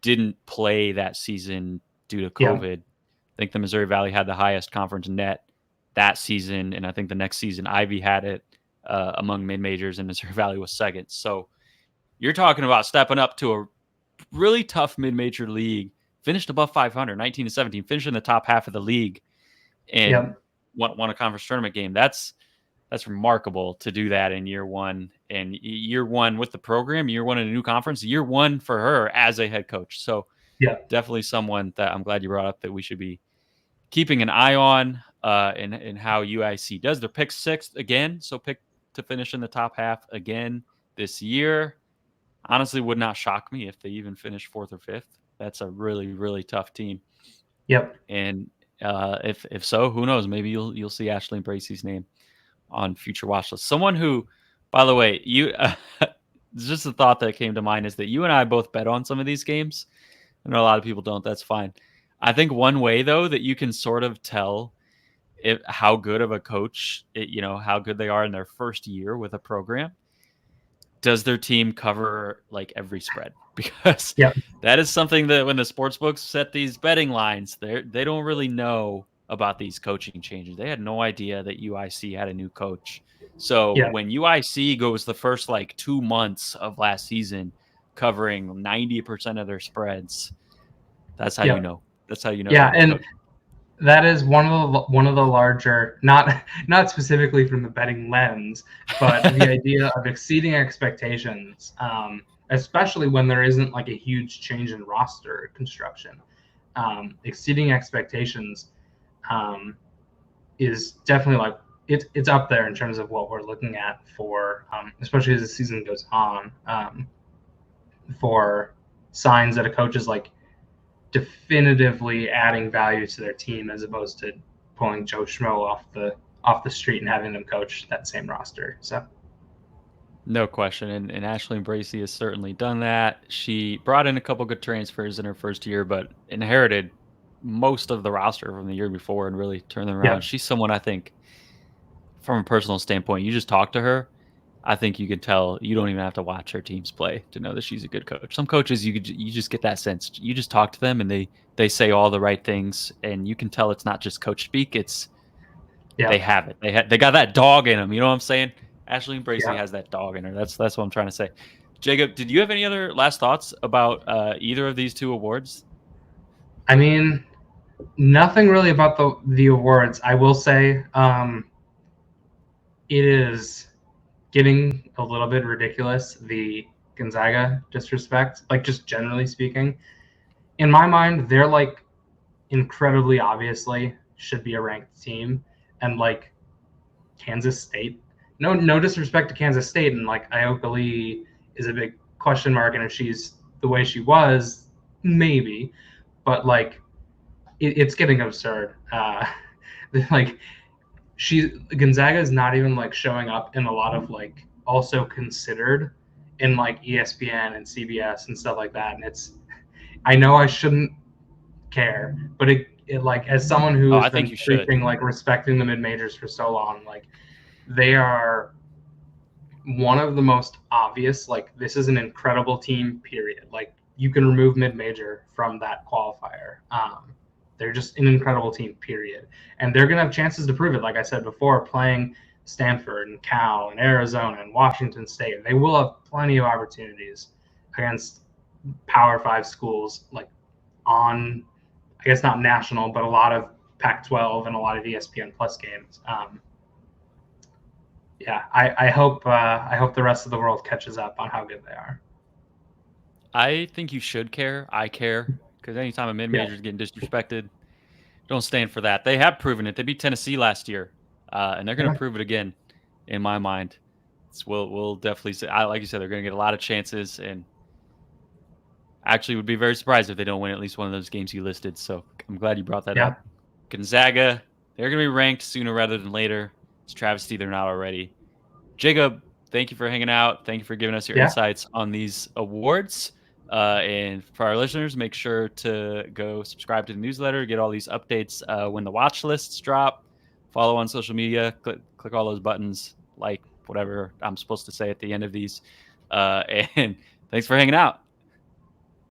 didn't play that season due to COVID, I think the Missouri Valley had the highest conference net that season, and I think the next season Ivy had it among mid majors, and Missouri Valley was second. So you're talking about stepping up to a really tough mid major league, finished above 500, 19-17, finished in the top half of the league, and won a conference tournament game. That's remarkable to do that in year one, and year one with the program, year one in a new conference, year one for her as a head coach. So definitely someone that I'm glad you brought up that we should be keeping an eye on in how UIC does. They're picked 6th again, so picked to finish in the top half again this year. Honestly, would not shock me if they even finish 4th or 5th. That's a really, really tough team. And if so, who knows? Maybe you'll see Ashley Bracey's name on future watch lists. Someone who, by the way, just a thought that came to mind is that you and I both bet on some of these games. I know a lot of people don't. That's fine. I think one way though that you can sort of tell how good of a coach, how good they are in their first year with a program. Does their team cover like every spread? Because that is something that when the sports books set these betting lines, they don't really know about these coaching changes. They had no idea that UIC had a new coach. So when UIC goes the first like 2 months of last season covering 90% of their spreads, that's how you know. That's how you know. Yeah, and that is one of the larger, not specifically from the betting lens, but the idea of exceeding expectations, especially when there isn't like a huge change in roster construction. Exceeding expectations is definitely like it's up there in terms of what we're looking at for, especially as the season goes on, for signs that a coach is like definitively adding value to their team as opposed to pulling Joe Schmo off the street and having them coach that same roster. So no question. And Ashley Bracey has certainly done that. She brought in a couple good transfers in her first year, but inherited most of the roster from the year before and really turned them around. She's someone, I think, from a personal standpoint, you just talk to her, I think you can tell. You don't even have to watch her teams play to know that she's a good coach. Some coaches, you just get that sense. You just talk to them and they say all the right things, and you can tell it's not just coach speak. It's they have it. They got that dog in them. You know what I'm saying? Ashley Bracey has that dog in her. That's what I'm trying to say. Jacob, did you have any other last thoughts about either of these two awards? I mean, nothing really about the awards. I will say it is getting a little bit ridiculous, the Gonzaga disrespect, like just generally speaking. In my mind, they're like incredibly obviously should be a ranked team, and like Kansas State, no disrespect to Kansas State, and like Ioka Lee is a big question mark, and if she's the way she was, maybe, but like it's getting absurd. Like Gonzaga is not even like showing up in a lot of like also considered in like ESPN and CBS and stuff like that, and I know I shouldn't care, but like as someone who has I think been you should. preaching like respecting the mid majors for so long, like they are one of the most obvious. Like this is an incredible team. Period. Like you can remove mid major from that qualifier. They're just an incredible team. Period. And they're gonna have chances to prove it. Like I said before, playing Stanford and Cal and Arizona and Washington State, they will have plenty of opportunities against Power 5 schools, like on, I guess not national, but a lot of Pac-12 and a lot of ESPN Plus games. Yeah, I hope the rest of the world catches up on how good they are. I think you should care. I care because anytime a mid major is getting disrespected, don't stand for that. They have proven it. They beat Tennessee last year, and they're going to prove it again. In my mind, we'll definitely say. Like you said, they're going to get a lot of chances, and actually would be very surprised if they don't win at least one of those games you listed. So I'm glad you brought that up. Gonzaga, they're going to be ranked sooner rather than later. It's travesty they're not already. Jacob, thank you for hanging out. Thank you for giving us your insights on these awards. And for our listeners, make sure to go subscribe to the newsletter, get all these updates when the watch lists drop. Follow on social media, click all those buttons, like whatever I'm supposed to say at the end of these. And thanks for hanging out.